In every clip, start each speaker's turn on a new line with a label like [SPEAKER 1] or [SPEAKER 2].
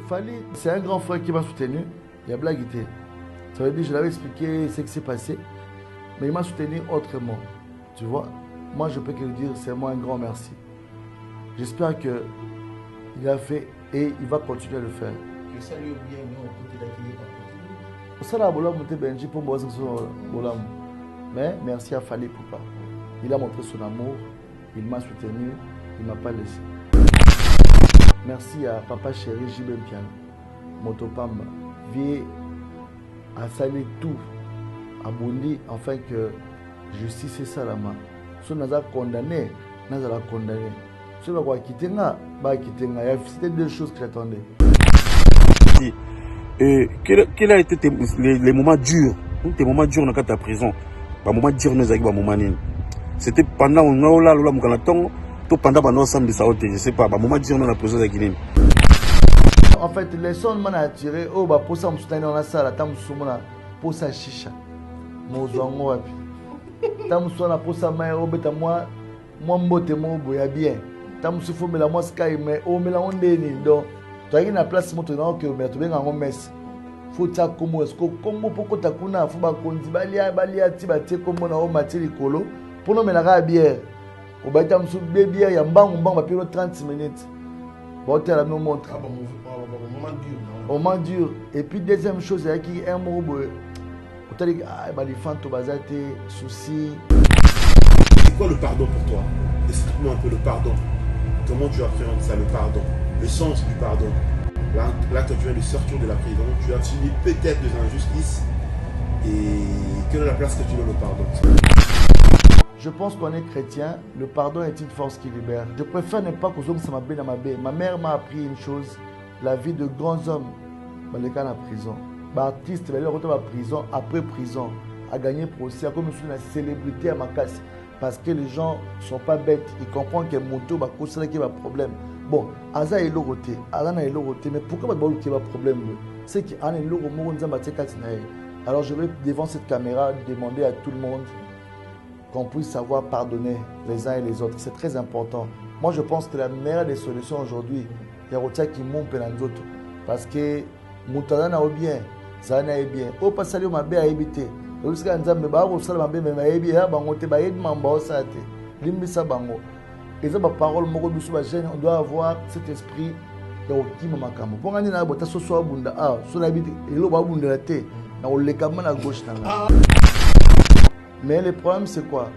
[SPEAKER 1] Fali, c'est un grand frère qui m'a soutenu. Il y a blaguité. Ça veut dire, je l'avais expliqué ce qui s'est passé, mais il m'a soutenu autrement. Tu vois, moi je peux que lui dire, c'est moi un grand merci. J'espère qu'il a fait et il va continuer à le faire.
[SPEAKER 2] Que ça lui bien mis au côté d'accueillir.
[SPEAKER 1] Ça là, Benji pour moi, mais merci à Fali Poupa. Il a montré son amour, il m'a soutenu, il ne m'a pas laissé. Merci à papa chéri Jibem Piano, Motopamba, vie à saluer tout, à Bondi, afin que justice est ça la main. Si on a condamné, on a condamné. Si on a quitté, c'était deux choses que j'attendais.
[SPEAKER 3] Quel a été les moments durs, tes moments durs dans ta prison, les moments durs dans les moments. C'était pendant on a là mukanatongo, tout pendant pendant ensemble de saoté, je sais pas, les moments durs dans la prison de Guinée.
[SPEAKER 1] En fait, les sons m'ont attiré, oh bah pour ça me soutenir dans la salle, tam soumona pour ça chicha, mozongo wapi, tam soumona pour ça mais oh beta moi mbote mo boya bien, tam soufou mais la moi sky mais oh mais la on déni donc. Tu as une place moto na que mais tu bien en messe faut ta comme est-ce que comme poko takuna faut ba kondi balia ti ba te comme na o matiri kolo pour no melaka bière au ba tam sou bière ya mbangu ba pilo 30 minutes bon tu la nous montre moment dur et puis deuxième chose c'est qui un mot boy au tali ba les fantômes bazate souci.
[SPEAKER 4] C'est quoi le pardon pour toi? Explique-moi un peu le pardon. Comment tu appréhendes ça, le pardon? Le sens du pardon. Là, quand tu viens de sortir de la prison, tu as subi peut-être des injustices. Et quelle est la place que tu donnes au pardon?
[SPEAKER 1] Je pense qu'on est chrétien, le pardon est une force qui libère. Je préfère ne pas que ça m'a dans ma baie. Ma mère m'a appris une chose, la vie de grands hommes, dans les cas de la prison. L'artiste, il est retourné à la prison, après prison, a gagné procès, a comme une célébrité à ma casse. Parce que les gens ne sont pas bêtes, ils comprennent que moto va causer un problème. Bon, Aza est l'oroté, Aza est l'oroté, mais pourquoi pas qu'il y a un problème? C'est qu'il y a un l'oroté. Alors je vais devant cette caméra demander à tout le monde qu'on puisse savoir pardonner les uns et les autres. C'est très important. Moi je pense que la meilleure des solutions aujourd'hui, il y a Rotia qui monte les autres. Parce que Moutana n'a bien, ça n'a bien. Au passage, on m'a bien habité. On doit avoir cet esprit mais le problème c'est quoi?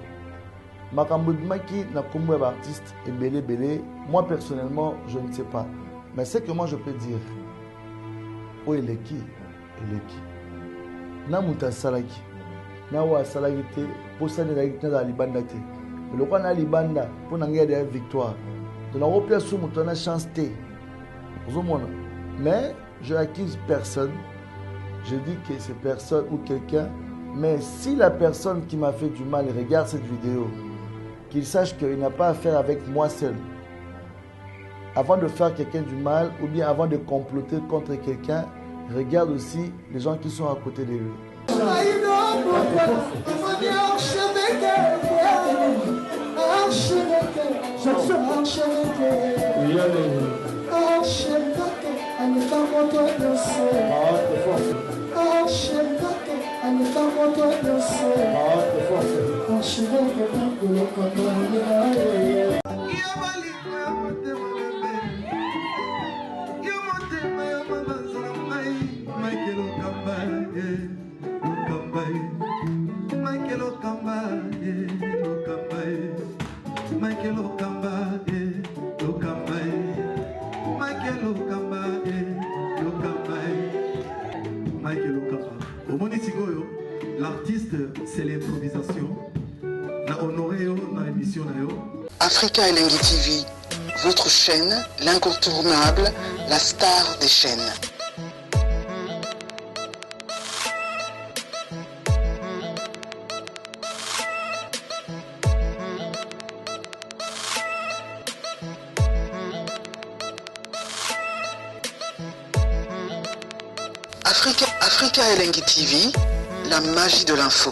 [SPEAKER 1] Moi personnellement je ne sais pas, mais ce que moi je peux dire, oh il est qui? Il est qui? Namuta salaki nawa salaki te pour ça de la libanda te le roi na libanda pour n'engager des victoires de la repère sous mon chance te mais je n'accuse personne, je dis que c'est personne ou quelqu'un, mais si la personne qui m'a fait du mal regarde cette vidéo, qu'il sache qu'il n'a pas à faire avec moi seul. Avant de faire quelqu'un du mal ou bien avant de comploter contre quelqu'un, regarde aussi les gens qui sont à côté de lui.
[SPEAKER 5] L'artiste, c'est l'improvisation.
[SPEAKER 6] Africa Elengi TV, votre chaîne, l'incontournable, la star des chaînes. Africa Elengi TV, la magie de l'info.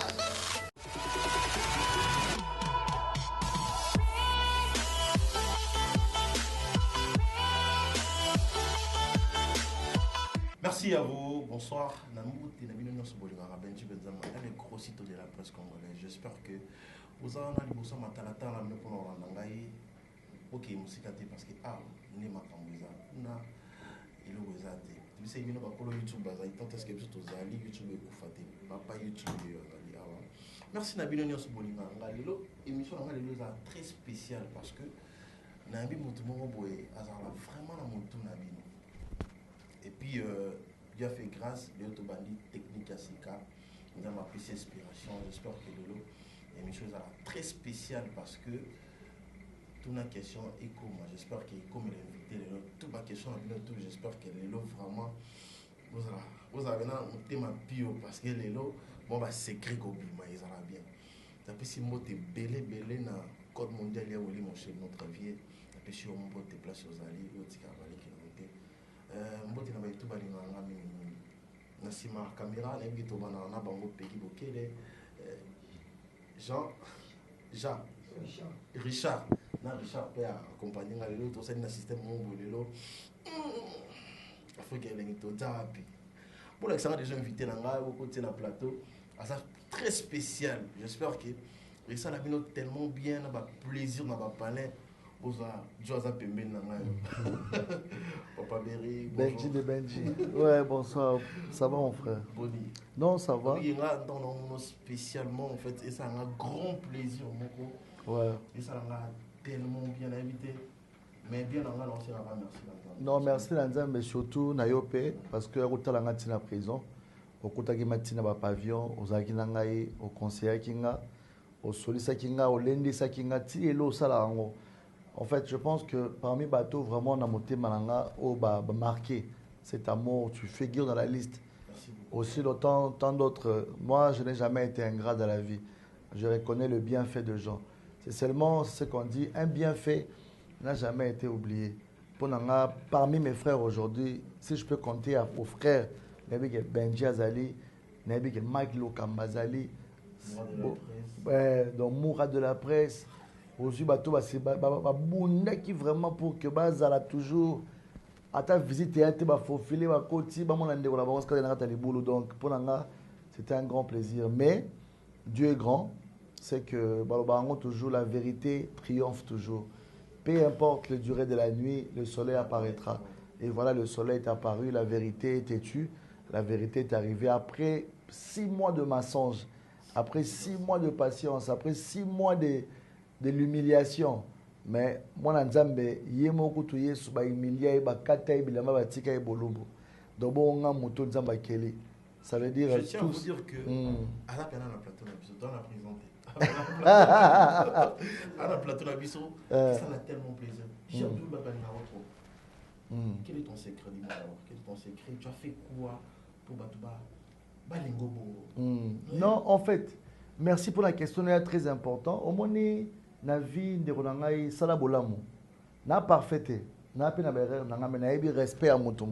[SPEAKER 2] Merci à vous. Bonsoir. Un gros site de la presse congolaise. J'espère que vous avez un peu de temps pour ok, musikate parce que ne makambuza na ilo wezate. Tibise bino bakolo YouTube baza itante ce que biso tozali YouTube ekufate. Papa YouTube yozali awa. Merci na bino nyonso bolinga ngalelo émission ngalelo za très spéciale parce que na mbi mutu moko boye azala vraiment na mutu na bino. Et puis Dieu a fait grâce de Yotobandi technique à Sika. Nous avons appris cette inspiration. J'espère que l'émission sera très spéciale parce que toute la question est comme moi. J'espère que comme il est invité, toute ma question j'espère que les lots vraiment vous avez un thème pio parce que les lots bon bah secret comme ils sont bien. Après si moi t'es belé na code mondial il y a où mon chef notre vie. Après si on peut te placer aux alliés, l'autre cavalier qui est mbote na baitu balinganga mingi na sima caméra na ngi to bana na bango peki bokele Richard pe accompagner nga lelo to sali na système mongo lelo faut qu'elle ngi to zapi pour l'exemple des invités na nga au côté na plateau ça très spécial. J'espère que Richard a bino tellement bien na ba plaisir na ba palais. Papa Berry,
[SPEAKER 1] Benji de Benji. Ouais, bonsoir. Ça va mon frère?
[SPEAKER 2] Boni.
[SPEAKER 1] Non, ça va.
[SPEAKER 2] Oui, là, spécialement en fait, et ça a un grand plaisir, Moko.
[SPEAKER 1] Ouais.
[SPEAKER 2] Et ça a tellement bien invité. Mais bien, on va lancer là-bas, merci.
[SPEAKER 1] Non, merci Lanza, mais surtout Nayope, parce que Ruta Langa tina prison, au Kotaki Matina ba pavillon, au Zaki Nangaï, au conseiller Kinga, au Solisa Kinga, au Lendi Sakinga, Ti et l'eau Salarango. En fait, je pense que parmi bateaux, vraiment, on a monté Malanga au marqué cet amour. Tu figures dans la liste. Aussi longtemps, tant d'autres. Moi, je n'ai jamais été ingrat dans la vie. Je reconnais le bienfait de gens. C'est seulement ce qu'on dit. Un bienfait n'a jamais été oublié. Parmi mes frères aujourd'hui, si je peux compter aux frères, Benji Azali, Mike Lokambazali, donc Moura de la presse. Aujourd'hui, bateau qui vraiment pour que bazala toujours à ta visite et à te faufiler ma côté ba mon ande la balance quand on a les boulots donc pour nanga c'était un grand plaisir mais Dieu est grand c'est que balobango toujours la vérité triomphe toujours peu importe la durée de la nuit le soleil apparaîtra et voilà le soleil est apparu la vérité est têtue la vérité est arrivée après 6 mois de mensonges après 6 mois de patience après 6 mois de l'humiliation. Mais moi, Nzambe, yemo kutu yesu ba humilia ba kata bilama ba tika bolombo. Donc bon, on a moto Nzamba keli. Ça veut dire
[SPEAKER 2] je tiens à vous dire que à la peine à la plateau na biso dans la présenté. À la plateau na biso, ça m'a tellement plaisir. J'ai envie de me quel est ton secret dis-moi alors? Quel est ton secret? Tu as fait quoi pour Batouba Balingobo?
[SPEAKER 1] Non, en fait, merci pour la question, c'est très important. Au moins na vie de ronangai sala bolamu na parfaite na pe na berre na ngame na ebi respect à mutu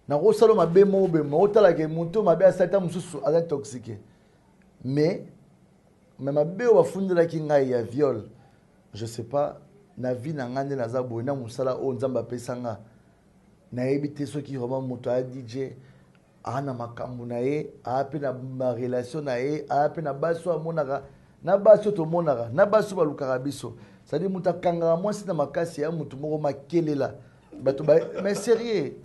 [SPEAKER 1] na ko sala mabe mo be mo tala ke mutu mabe asata mususu ala toxique mais mabe o bafundela ki ngai ya viol je sais pas na vie na ngane na za boina musala o nzamba pesanga na ebi te soki vraiment mutu a DJ ana makambu na ye a pe na ma relation na ye a pe na baso amonaka na baso to monara na baso balukaka biso ça dit muta kangara moi c'est na makasi ya mutu moko makelela bato ba mais sérieux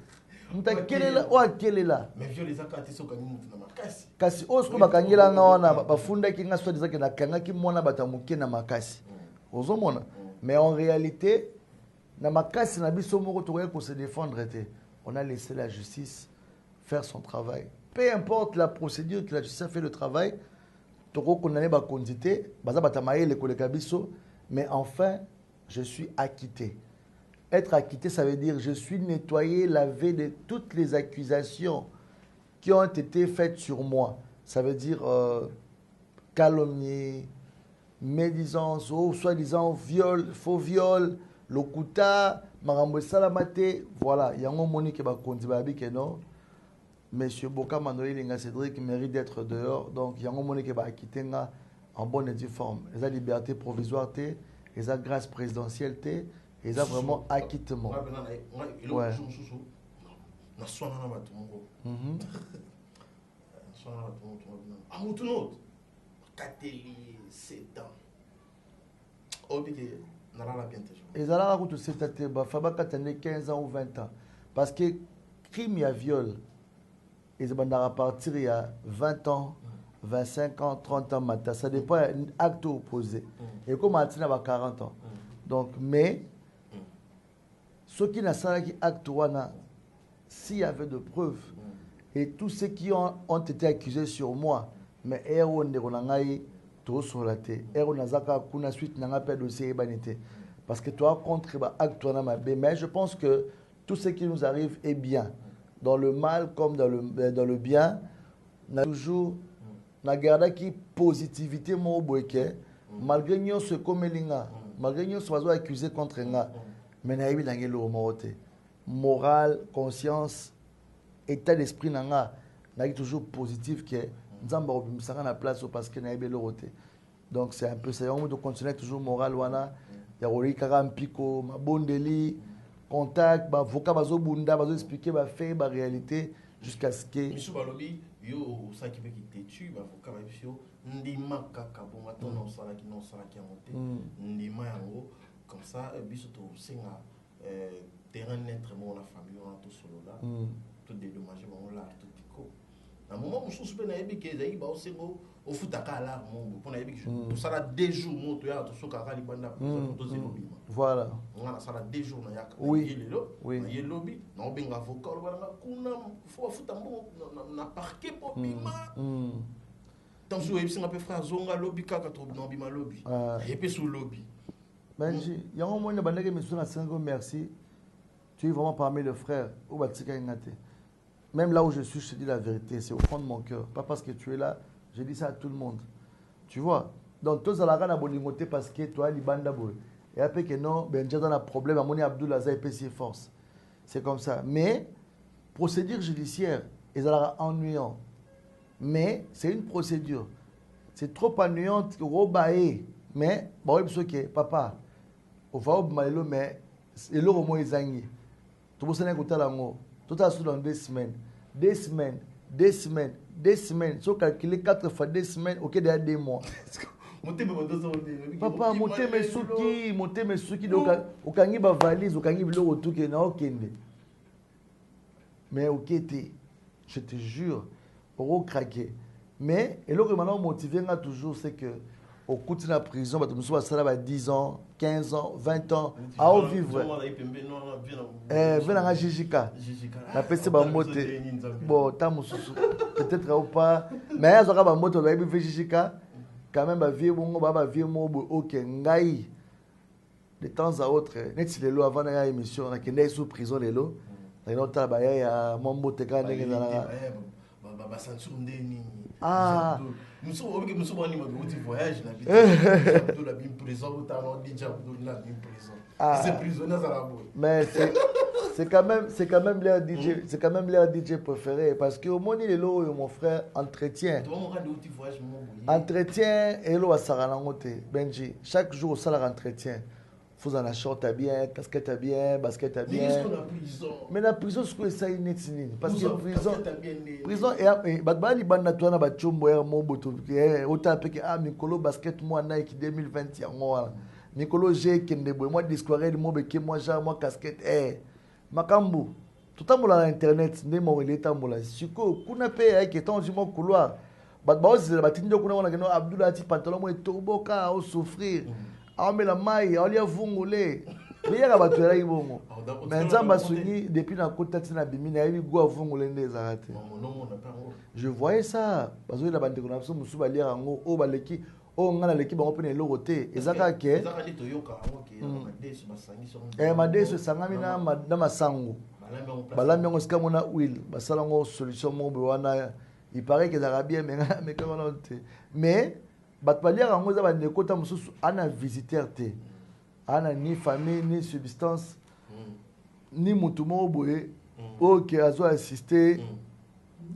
[SPEAKER 1] muta kelela o akelela
[SPEAKER 2] mais viol les akati soka ni mutu na makasi
[SPEAKER 1] kasi osko bakangela nga wana bafunda ki nga soit disaki na kanga ki mona batamuke na makasi ozomona mais en réalité na makasi na biso moko to ko se défendre était on a laissé la justice faire son travail peu importe la procédure que la justice a fait le travail. Mais enfin, je suis acquitté. Être acquitté, ça veut dire je suis nettoyé, lavé de toutes les accusations qui ont été faites sur moi. Ça veut dire calomnie, médisance, soi-disant viol, faux viol, lokuta, marambo salamate. Voilà, il y a un moment qui va continuer que non. Monsieur Boka Manoïl Linga Cédric mérite d'être dehors. Donc, il y a un moment qui va quitter en bonne et due forme. Il y a liberté provisoire, il y a grâce présidentielle, il y a vraiment acquittement. Ouais.
[SPEAKER 2] na swana na bato moko swana na bato moko a mutu no kateli 7 ans obike na la bien toujours
[SPEAKER 1] ezalaka kutu 7 ans ba fa bakatane 15 ans ou 20 ans parce que crime ya viol ezabandaka à partir ya 20 ans 25 ans 30 ans mata ça dépend acte opposé et comme atina ba 40 ans donc mais ceux qui n'a pas acte wana s'il y avait de preuves et tous ceux qui ont été accusés sur moi mais ero ndekonangai to solaté ero nazaka kuna suite nanga pe dossier banité parce que toi contre ba acte wana mabe mais je pense que tout ce qui nous arrive est bien dans le mal comme dans le bien na toujours na garda qui positivité mo boyke malgré nous ce comme linga malgré nous soit accusé contre nga mais na yebi dangi lo moté morale conscience état d'esprit nanga na toujours positif que nzamba obimisanga na place parce que na yebi lo roté donc c'est un peu ça on doit continuer toujours moral wana ya roli kaka mpiko mabondeli contact ba voka bazo bunda bazo expliquer ba fait ba réalité jusqu'à ce que
[SPEAKER 2] misu balobi yo osaki pe ki tetu ba voka ba biso ndima kaka bon attends sala ki non sala ki monter ndima yango comme ça biso to singa terrain net mo na famille on to solo là tout dédommagé bon là tout pico na moment mususu pe na yebi ke ezai ba osengo ofutaka alarme mo pona yebi ke to sala 2 jours mo to ya to soka ka libanda to zelo bima
[SPEAKER 1] voilà
[SPEAKER 2] on a sala 2 jours na yaka
[SPEAKER 1] oui
[SPEAKER 2] oui na yelobi na obenga avocat lo bana kuna fo futa mbo na parquet po bima tant so yebi singa pe frère zonga lobi kaka to na bima lobi et pe sous lobby
[SPEAKER 1] Benji il y a un moment bandeke monsieur na sengo merci tu es vraiment parmi les frères au batika ngate même là où je suis je te dis la vérité c'est au fond de mon cœur pas parce que tu es là je dis ça à tout le monde tu vois donc tous à la gana bolingoté parce que toi libanda boy et après que non Benji dans un problème à moni Abdoul Azza et PC force c'est comme ça mais procédure judiciaire ils sont ennuyant mais c'est une procédure c'est trop ennuyant robaé mais bon il que papa on va au malelo mais et le romo ezangi tout ça n'est qu'au lango tout ça sous dans 2 semaines so calculer 4 fois 2 semaines ok derrière 2 mois papa monter mes souki donc okangi ba valise okangi biloko tout que na okende mais ok je te jure pour craquer mais et le que maintenant motivé nga toujours c'est que au cours de la prison, ça va 10 ans, 15 ans, 20 ans, à vivre. Venez à Jijika. La PC va monter. Bon, peut-être ou pas. Mais il y a un moto va vivre Jijika. Quand même, va vivre ok, ngai. De temps à autre, net si les lois avant la émission, on a qu'une sous prison les lots. Il y a un il y a mon moto quand ah nous sommes voyage mais c'est quand même leur DJ c'est quand même leur DJ préféré parce que au moins il est là mon frère entretien et là Benji chaque jour au salaire entretien faut en acheter bien, casquette bien, basket bien. Mais la prison, c'est quoi ça inutile? Parce que prison et badbali banda toi na bachombo ya moboto autant que ah Mikolo basket moi Nike 2020 ya moi. Mikolo j'ai kende boy moi discorer de mo beke moi genre moi casquette makambu. Tout à l'heure internet ne mo il est ambola. Siko kuna pe avec étant du mon couloir. Badba aussi la batinde kuna wana keno Abdoulaye pantalon mo toboka au souffrir. Mais la maille, on y a vungulé. Mais il y a battu là ibongo. Mais nzamba sungi depuis na kota tina bimina yebi go vungulé ndeza raté. Je voyais ça parce que la bande qu'on a besoin musu ba lire ngo o ba leki o ngana leki ba opene logoté ezaka ke madeso sangami na masango balambi ngo ska mona huile basala ngo solution mo be wana il paraît que l'arabien mais comment on te mais batpalier rango za bandeko ta mususu ana visiteur te ana ni famille ni substance ni mutu mo boye OK azo assister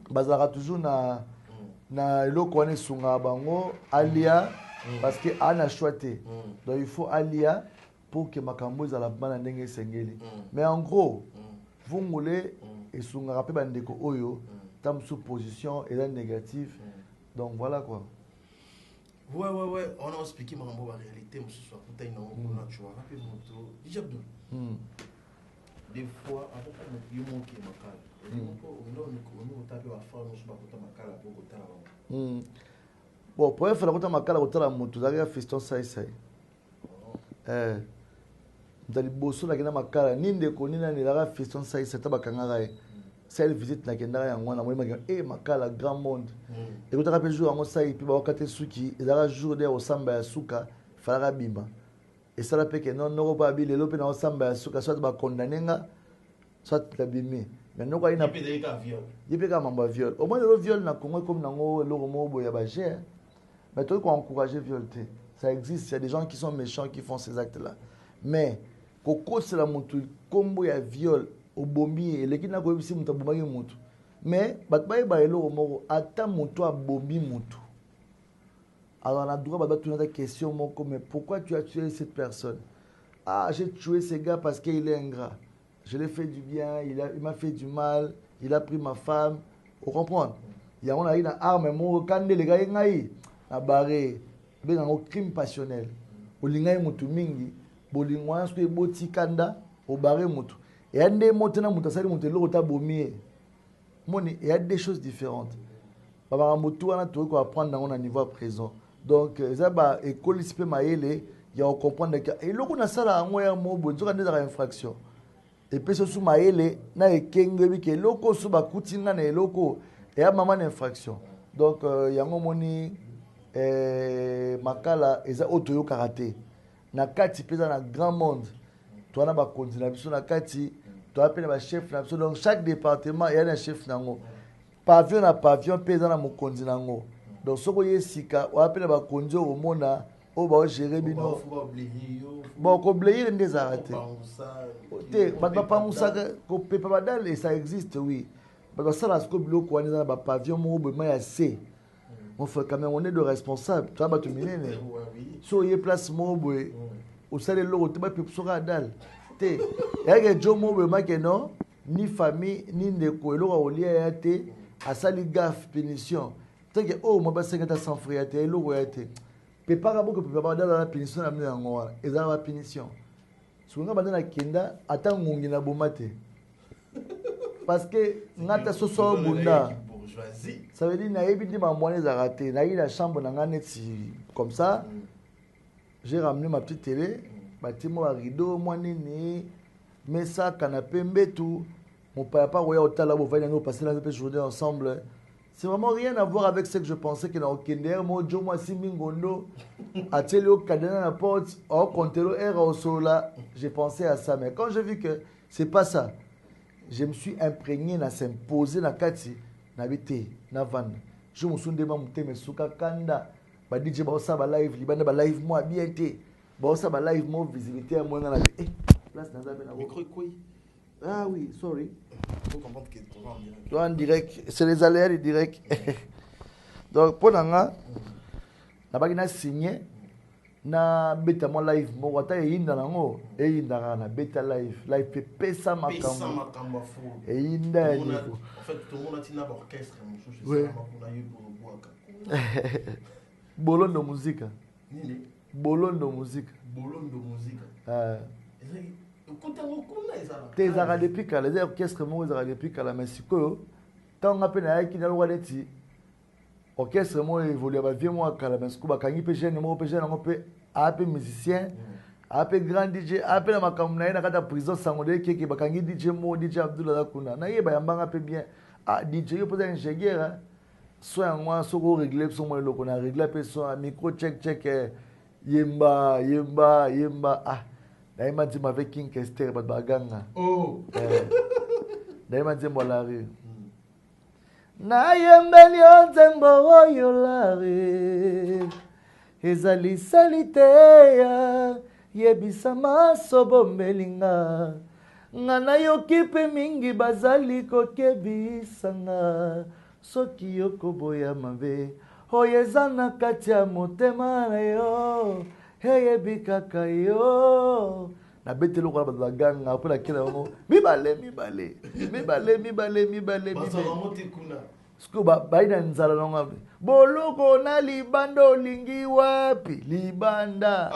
[SPEAKER 1] bazara toujours na eloko wana sunga bango alia parce que ana choité donc il faut alia pour que makambo za la bana ndenge sengeli mais en gros vungule et sous un rappel bandeko oyo tam sous position et là négatif donc voilà quoi.
[SPEAKER 2] Ouais, on a expliqué ma réalité, mais ce soit pour tu vois, rappelez moto, Jabdou. Des fois, avant qu'on ait manqué ma cale,
[SPEAKER 1] bon, pour faire la ma cale, la moto, la fiston ça. Dans bosso la gena makala ninde ko nina ni la fiston ça tabakanga celle visite na kenda ya ngwana mo makala grand monde et ko taka pe jour ngo ça ipi ba wakate suki et la jour de osamba ya suka fara bimba et ça la pe que non pas bi lelo pe na osamba ya suka soit ba condamner soit la bimé mais non ko ina yipé ka mamba viol au moins le viol na Congo comme nango lo mo boya ba ger mais toi ko encourager violer ça existe, il y a des gens qui sont méchants qui font ces actes là mais Koko c'est la moto combo ya viol au bombi et les qui n'a pas si moto bombi moto mais batbaye ba elo moko ata moto a bombi moto alors on a droit à tout une question moko mais pourquoi tu as tué cette personne? Ah, j'ai tué ce gars parce qu'il est ingrat, je l'ai fait du bien, il m'a fait du mal, il a pris ma femme, vous comprenez? Il y a on a une arme moko quand les gars ngai na barré ben un crime passionnel au lingai moto mingi bolingwa ce boti kanda au barré moto et ande moto na moto sali moto lo ta bomie moni il y a des choses différentes baba moto wana to ko apprendre dans un niveau à présent donc ça ba école ispe maele il y a comprendre que et loko na sala ngoya mo bonzo ka ndeza infraction et puis sous maele na ekenge bi ke loko su ba kutinga na loko et ya maman infraction donc yango moni makala eza otoyo karaté na kati pesa na grand monde toi na ba continue biso na kati toi appelle ba chef na biso donc chaque département il y a un chef nango pavillon na pavillon pesa na mokonzi nango donc soko yesika o appelle ba konzo o mona o ba gérer bino bon ko blayer ndez arrêté te ba pangusa ko pepa badal et ça existe oui ba sala sko biloko wana na ba pavillon mo bo ma ya c on fait quand même on est de responsable tu vas te miner so y place mo boy au sale lo te ba pe soka dal te yake jo mo boy ma ke non ni famille ni ndeko elo ka olia ya te asali gaffe punition te ke oh mo ba 50 sans frère te elo ya te pe pas beaucoup pe pas dal la punition na mna ngwa eza ba punition so nga bana kenda ata ngungi na bomate parce que ngata soso bunda. Ça veut dire que la chambre comme ça. J'ai ramené ma petite télé, bâtiment à rideau, moi mais ça canapé tout. Mon papa voyait au talabo, nous passer la journée ensemble. C'est vraiment rien à voir avec ce que je pensais que dans le Kender, moi Joe moi Simingondo, à Télé Cadena la porte, au Contelo Era au Sola, j'ai pensé à ça mais quand j'ai vu que c'est pas ça, je me suis imprégné dans s'imposer dans Kati. Nabité na van je me suis demandé monter mais suka kanda ba DJ ba sa ba live libanda ba live moi bien té ba sa ba live moi visibilité moi na place dans na micro quoi ah oui sorry faut comprendre que tu en direct c'est les aléas du direct donc pour nanga na ba na signé na beta mo live mo wata yinda nango yinda na beta live pe pesa makambo yinda
[SPEAKER 2] en fait tout le monde a tina orchestre
[SPEAKER 1] oui. Bolondo musique bolondo musique tes ara depuis que les orchestres mo ara depuis que la Mexico tant on appelle na ki na lwa deti orchestre mo évolue ba vie mo kala Mexico ba kangi pe jeune mo pe jeune ngo pe ape musicien ape grand DJ ape na makambo na kata prison sangode keke bakangi DJ mo DJ Abdullah kuna na ye ba yambanga pe bien ah DJ yo poza ingénieur soit moi soko régler son mo loko na régler pe son micro check yemba ah daima dit avec King Kester ba baganga oh daima dit molari na yembeli onzembo oyo lari ezali saliteya yebisama sobombelinga nga nayoki mpe mingi bazali kokebisanga soki yokoboya mabe oyo eza na kati ya motema na yo eyebi kaka yo na bete lo kwa ba gang après la kela ngo mibale Siko ba ina nzala nonga boloko na libanda olingi wapi libanda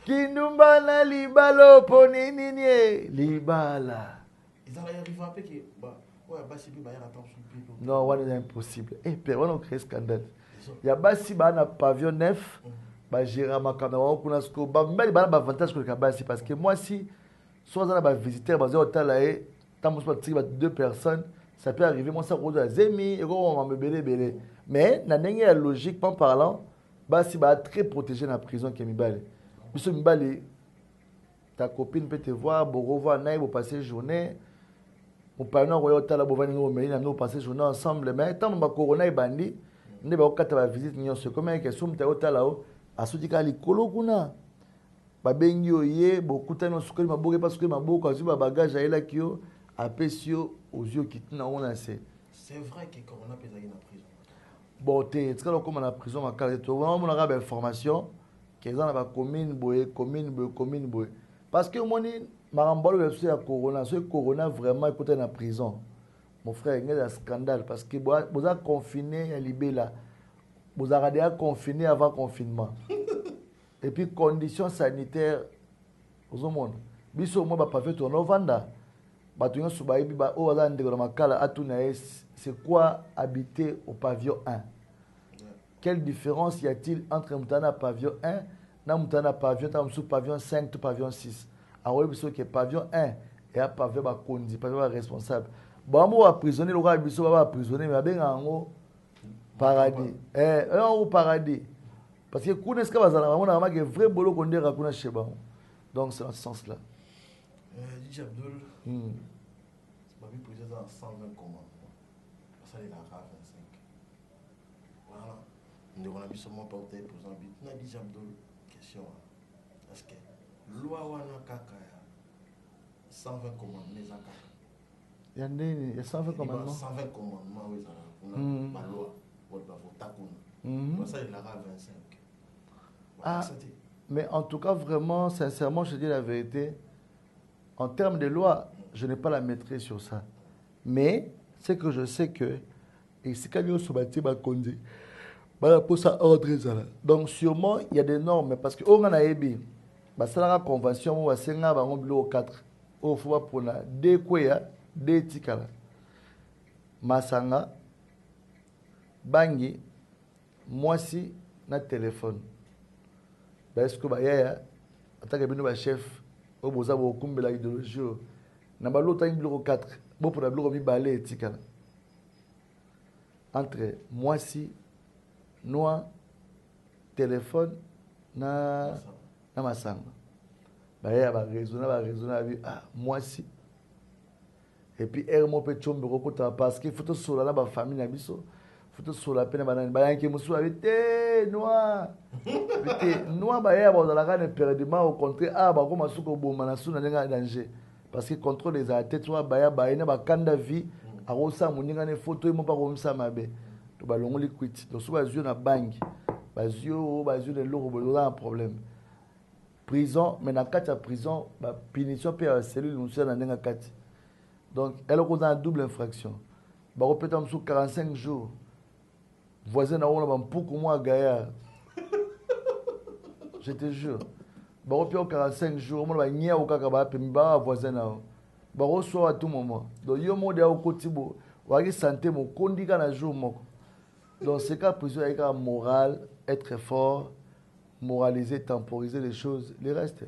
[SPEAKER 1] kindumba na libalo poni nini libala
[SPEAKER 2] ils arrivent à que bah ouais basi bi ba ya attention plus
[SPEAKER 1] non ouais c'est impossible père on crée scandale ya basi ba na pavillon neuf ba gérer makanda wa kuna siko ba mbali ba na avantage que basi parce que moi si soit ça ba visiteur ba zo talae tant moi pas deux personnes ça peut arriver, moi ça rose à Zemi, et on va me belé. Mais, dans la logiquement parlant, bah, si bah très protégé dans la prison qui est Mibale. Monsieur Mibale, ta copine peut te voir, vous revoir, vous passer journée. Vous parlez au royaume, vous venez au Mélina, nous passer journée ensemble. Mais tant que corona est bandit, nous avons quatre la visite, nous sommes comme un qui est au Talao, à ce qui est à Kolokuna. Babengi oye, beaucoup de temps, ma boue parce que ma boue, quand je bagage à Elakio, à Pessio, aux yeux qui t'ont on a c'est.
[SPEAKER 2] C'est vrai que Corona peut aller en prison.
[SPEAKER 1] Bon, tu sais comme en prison à Calais, tu vois, on a une information qu'ils ont la commune boye. Parce que moi, Marambolo est sur la Corona, ce Corona vraiment écouté en prison. Mon frère, il y a un scandale parce que vous avez confiné à Libéla, vous avez confiné avant confinement. Et puis conditions sanitaires, aux hommes, biso moi pas fait tourner au Vanda. C'est quoi habiter au pavillon 1? Quelle différence y a-t-il entre un pavillon 1 et un pavillon 5 ou pavillon 6? Alors, il y a pavillon 1 et un pavillon condi, pavillon responsable. Bon, moi, prisonnier, le roi va prisonnier, mais bien en paradis. Au paradis. Parce que quand est-ce que vous avez un vrai boulot qu'on dit à donc, c'est dans ce sens-là.
[SPEAKER 2] DJ Abdul, c'est pas bien posé dans 120 commandements. Ça, il a 25. Voilà. Nous avons seulement porté pour exemple. Nous avons DJ Abdul, question. Est-ce que loi wana kaka 120 commandements, les akaka?
[SPEAKER 1] Il y a 120 commandements.
[SPEAKER 2] 120 commandements, oui, ça. On a la loi. On a takuna. Ça, il a 25.
[SPEAKER 1] Ah, mais en tout cas, vraiment, sincèrement, je dis la vérité. En termes de loi, je n'ai pas la maîtrise sur ça. Mais, c'est que je sais que, et c'est quand ils sont bâtis, pour ça, ordre. Donc, sûrement, il y a des normes, parce que, on a ébi, c'est la convention, on va s'engager dans le bureau 4, au faut pour la décoya, détikala. Masanga, bangi, moi si, na téléphone. Est-ce que, en tant que chef, au beau savoir au la idéologie na ba lota bureau 4 bon pour la bureau mi balé etikala entre moi si noa téléphone na masanga ba ya ba raisonner moi si et puis mo pe chombe ko kota parce que faut sola na ba famille na biso faut sola pe na banani ba yanke musu habité noa nous, ba la éperdument au contraire, ba comme suko boma na suna nga danger parce que contrôle les athètes toi ba na ba kanda vie a rosa muninga ne photo mo pas comme ça mabe to ba longo liquid donc so ba zio na bank ba zio de loro bo un problème prison mais na kati ya prison ba punition pe cellule nous na nga kati donc elle cause une double infraction ba repéter sous 45 jours voisin na on ba mpuku moi gaya. Je te jure. Bah, 45 jours, on va nier au kakaba, puis bah, voisin là. Bah, reçoit à tout moment. Donc, yo mode au kotibo, ou à santé, mon condika na jour moko. Dans ce cas, prison avec un moral, être fort, moraliser, temporiser les choses, les restes.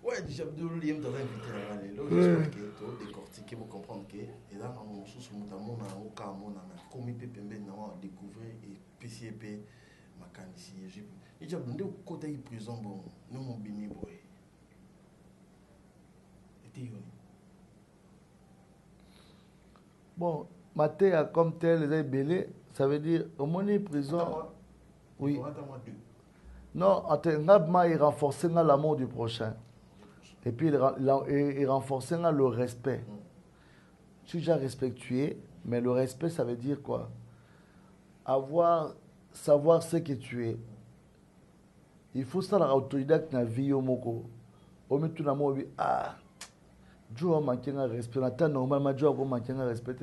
[SPEAKER 2] Ouais, déjà, il y a un invité à aller. J'espère que tu décortiquer pour comprendre que, et là, on a sous notamment au cas où on a commis PPMB, on a découvert et PCP, Makanisi, Égypte. Et j'ai demandé au côté de prison, bon, nous m'ont bimi, boy.
[SPEAKER 1] Bon, maté comme tel, les belé, ça veut dire, au moins, prison. Oui. Non, il renforce l'amour du prochain. Et puis, il renforce le respect. Je suis déjà respectué, mais le respect, ça veut dire quoi? Savoir ce que tu es. il faut ça la autodidacte na vie yo moko o metu na mo bi ah Joe manqué un respect na temps normalement Joe ko manqué un respect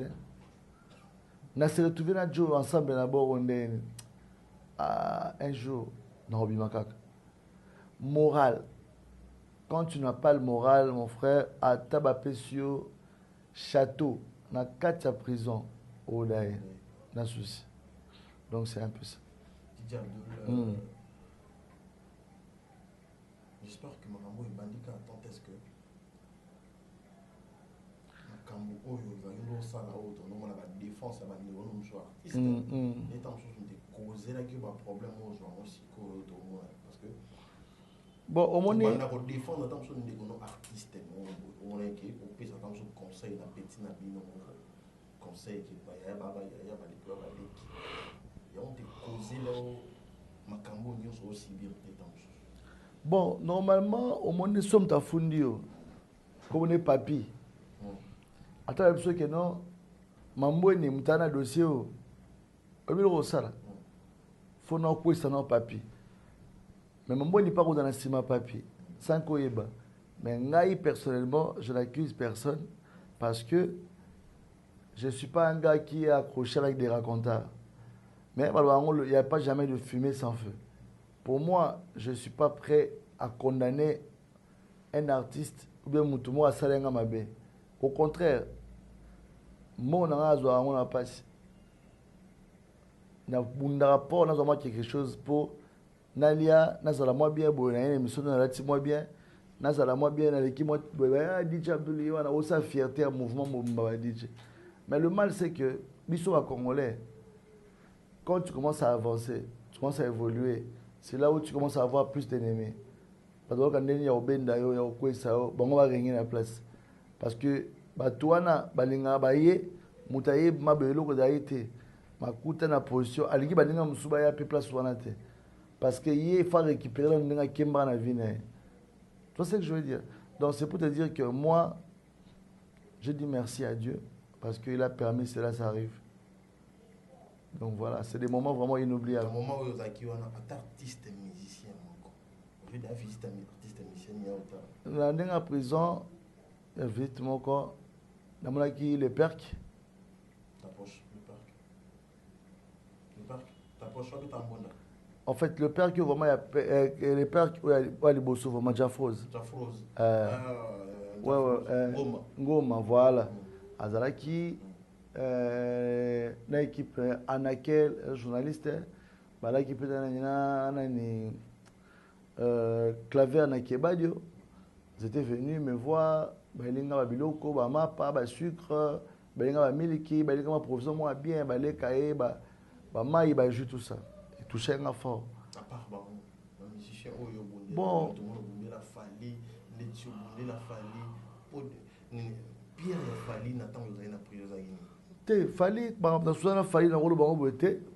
[SPEAKER 1] na se retrouver na Joe ensemble na bo onde ah un jour na obi makaka moral quand tu n'as pas le moral mon frère à tabapé sur château na 4 prison au daï na souci donc c'est un peu ça.
[SPEAKER 2] J'espère que Makambo est bandit quand est-ce que Makambo Oyo va nous ça là haut on a la défense à niveau nous soit artiste et tant chose de causer là qui va problème aux gens aussi parce que
[SPEAKER 1] bon au moins
[SPEAKER 2] on a défendre tant chose de nos artistes on est qui au plus tant chose conseil na petit na bino conseil qui va y a baba y a les pleurs avec y a on te causer là Makambo nous sont aussi bien tant chose.
[SPEAKER 1] Bon, normalement, au moins, nous sommes à Fundio, comme on est papi. Attends, je sais que non, Mambo est un dossier. On est ça. Faut non quoi ça non papi. Mais Mambo n'est pas dans la cima papi. Sans koyeba. Mais ngai personnellement, je n'accuse personne parce que je ne suis pas un gars qui est accroché avec des racontars. Mais il n'y a pas jamais de fumée sans feu. Pour moi, je ne suis pas prêt à condamner un artiste ou bien Moutoumou à Salenga Mabé. Au contraire, mon azo on a passé. Na bunda rapport, nous avons quelque chose pour Nalia, nazala moi bien, bon, une émission dans la moi bien, nazala moi bien, dans l'équipe moi, DJ Abdoulaye, on a aussi fierté à mouvement Moumbaba DJ. Mais le mal, c'est que, biso à Congolais, quand tu commences à avancer, tu commences à évoluer, c'est là où tu commences à avoir plus d'ennemis. Parce que quand il y a Obenda, il y a Okwesa, on va gagner la place. Parce que, Batouana, Balinga, Baye, Moutaye, Mabelo, Kodaïte, Makuta na position, Aligi Balinga, Moussoubaya, pe place Wanate. Parce que il faut récupérer le Kemba na vie. Tu vois ce que je veux dire? Donc c'est pour te dire que moi, je dis merci à Dieu, parce qu'il a permis que cela s'arrive. Donc voilà, c'est des moments vraiment inoubliables.
[SPEAKER 2] Un moment où vous avez un artiste musicien. Je vais visiter un artiste musicien.
[SPEAKER 1] Dans la prison, il y a vite mon corps. Dans mon acquis, le perc.
[SPEAKER 2] Ta poche, le perc. Le perc, ta poche, tu as un bon.
[SPEAKER 1] En fait, le perc, vraiment, il y a les percs, il y a les bossous, vraiment, Jafrose.
[SPEAKER 2] Jafrose.
[SPEAKER 1] Ngoma, voilà. Azalaki. L'équipe Anakel, journaliste, l'équipe Clavier Anakebadio, ils étaient venus me voir, Balinga Babiloko, Bamapa, Basucre, Balinga Bamiliki, Balinga Professeur moi bien, Balekae, Bamaï, Baju, tout ça. Ils touchaient un fort.
[SPEAKER 2] À part, musicien,
[SPEAKER 1] bon.
[SPEAKER 2] La Fali, les Tchou, la Fali, Pierre Fali, Nathan, vous avez la prison.
[SPEAKER 1] Fali,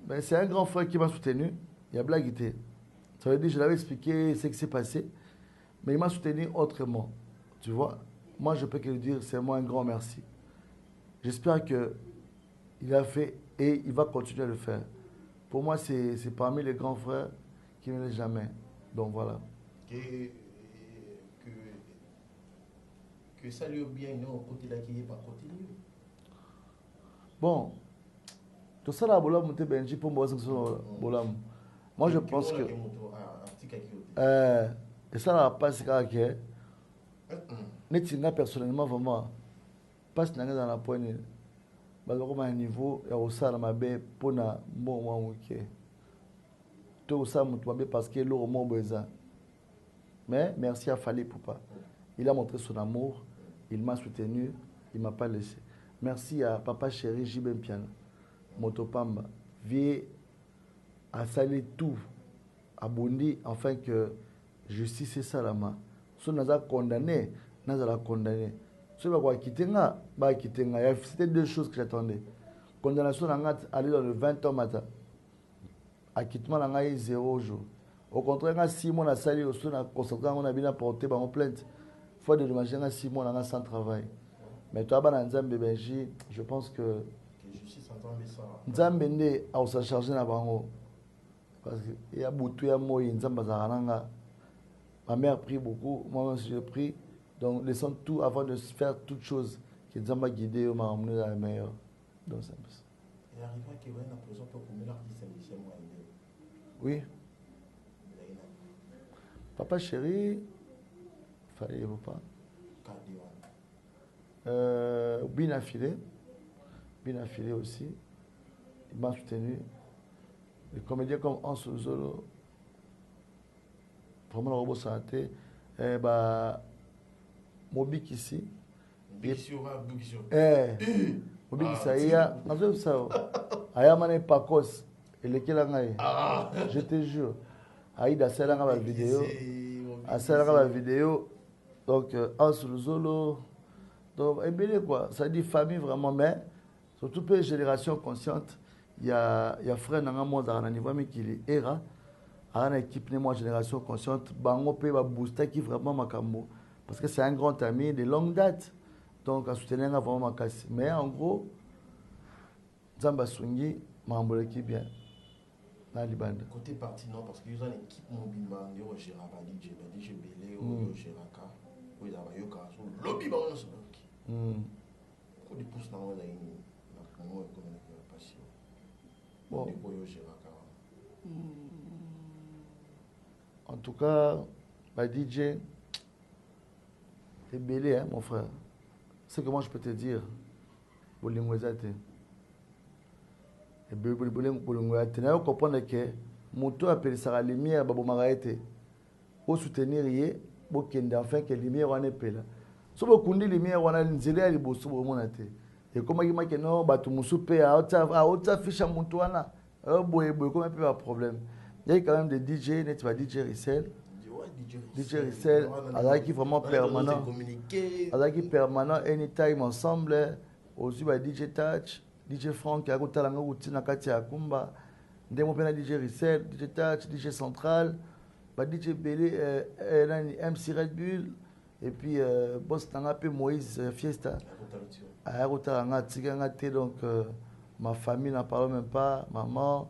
[SPEAKER 1] mais c'est un grand frère qui m'a soutenu. Il y a blague. Ça veut dire que je l'avais expliqué ce qui s'est passé, mais il m'a soutenu autrement. Tu vois, moi je peux que lui dire, c'est moi un grand merci. J'espère qu'il a fait et il va continuer à le faire. Pour moi, c'est parmi les grands frères qui ne l'est jamais. Donc voilà.
[SPEAKER 2] Que ça lui bien, non, côté là qui est pas côté lui.
[SPEAKER 1] Bon, tout ça là, moi je pense que et ça là passe que personnellement vraiment passe dans la poignée comme un niveau et au ça ma bé pour na bon ok tout ça parce que l'eau mon besoin mais merci à Fali Poupa, il a montré son amour, il m'a soutenu, il m'a pas laissé. Merci à papa chéri Jibem Piano, Motopamba, vie à saluer tout, à Bondi, afin que justice et salama. Si nous avons condamné, nous avons condamné. Si nous avons quitté, c'était deux choses que j'attendais. Condamnation, aller dans le 20 ans matin. Acquittement, on a 0 jour. Au contraire, 6 mois, on a salué, on a constaté, on a bien apporté en plainte. Fois de l'imaginer, 6 mois, on a sans travail. Mais toi, je pense que Nzambe a s'en chargé na bango. parce qu'il y a beaucoup de gens. Ma mère prie beaucoup, moi aussi je prie. Donc, laissons tout avant de faire toutes choses. Que Dieu m'a guidé, m'a emmené dans le meilleur. Donc, c'est un peu ça.
[SPEAKER 2] Et arrivé qu'il y ait une prison pour combien l'artiste Michel Moïse.
[SPEAKER 1] Oui. Papa chéri, fallait pas. Bin affilé aussi. Il m'a soutenu. Les comédiens comme Hans Zolo, vraiment le robot santé, Mobik ici. Mobik ça y est, Ayamane Pakos, et lequel je te jure. Aïda Selanga la vidéo. À Selanga la vidéo. Donc, Hans Zolo. Donc, et bien quoi, ça dit famille vraiment, mais surtout pour les générations conscientes, il y a frère dans un monde à niveau mais qui est era, à une équipe de moi génération consciente, bango peut va booster qui vraiment makambo, parce que c'est un grand ami de longue date, donc à soutenir vraiment ma casse. Mais en gros, Zamba Swingi m'a qui bien. Dans les bandes.
[SPEAKER 2] Côté parti non, parce qu'ils ont une équipe mobile, ils ont géré DJ Belé, ils ont géré Ka, ils ont géré Ka, lobby bango c'est bon. Quand ils poussent dans la ligne, on est comme une passion. Bon.
[SPEAKER 1] En tout cas, DJ, t'es belé, hein, mon frère. C'est que moi je peux te dire, Bolingwezate. Et Bolingwezate, tu comprends que mon tour appelle ça la lumière, Babo Maraete. Pour soutenir, pour qu'il y ait enfin que la lumière en est là. Si vous avez une lumière, on a une zélé, il y a une et comme il m'a dit non, tu me soupes à haute fiche à mon toit, comme un peu un problème. Il y a quand même des DJ, n'est-ce pas DJ Rissel. DJ Rissel, avec qui vraiment permanent. Avec qui permanent, anytime ensemble. Aussi, DJ Touch, DJ Frank, qui a goûté la routine à Katia Kumba. Demo pena DJ Rissel, DJ Touch, DJ Central, DJ Belé, MC Red Bull. Et puis, boss tanga pe Moïse Fiesta. Donc, ma famille n'en parle même pas, maman.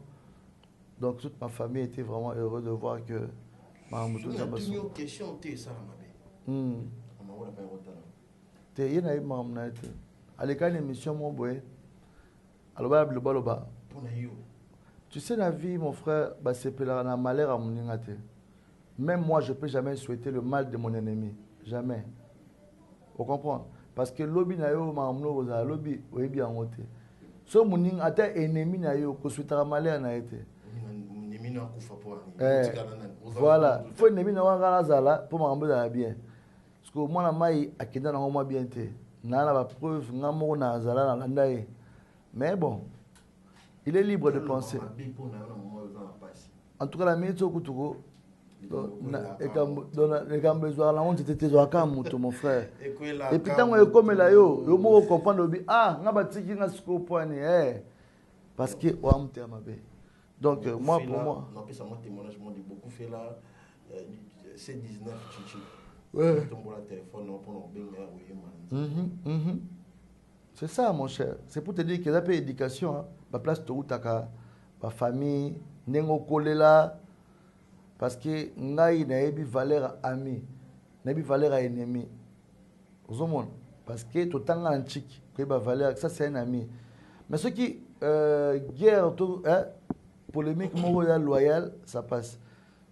[SPEAKER 1] Donc, toute ma famille était vraiment heureuse de voir que Mahamoudou Zamba.
[SPEAKER 2] Il y a une question, tu es ça, ma belle.
[SPEAKER 1] Il y a une maman. À l'école, l'émission, mon boy. Alors, tu sais, la vie, mon frère, c'est un malheur à mon ingate. Même moi, je ne peux jamais souhaiter le mal de mon ennemi. Jamais. Vous comprenez? Parce que lobby na yo mamno za lobby oyebi en moté. So muning ata ennemi na yo ko suitara malheur na été.
[SPEAKER 2] Ennemi na kufa po.
[SPEAKER 1] Voilà, faut ennemi na wanga zala pour mambo za bien. Parce que moi na mai akenda na moi bien té. Na la preuve ngamo na zala na landaye. Mais bon, il est libre de penser. En tout cas la minute au kutuko les gars besoin la honte était mon frère et puis tant comme là yo mo comprendre ah nga batiki nga siko point parce que o amte mabe donc moi pour moi
[SPEAKER 2] non ça moi témoignage moi dit beaucoup fait là c'est 19 chichi
[SPEAKER 1] ouais
[SPEAKER 2] tombe la téléphone pour nous benga
[SPEAKER 1] c'est ça mon cher, c'est pour te dire que la paix éducation la place to utaka ba famille nengo kolela. Parce que ngai na ebi valeur ami, na ebi valeur ennemi. Vous comprenez? Parce que tout temps antique, que ba valeur, ça c'est un ami. Mais ce qui guerre polémique mo loyal, ça passe.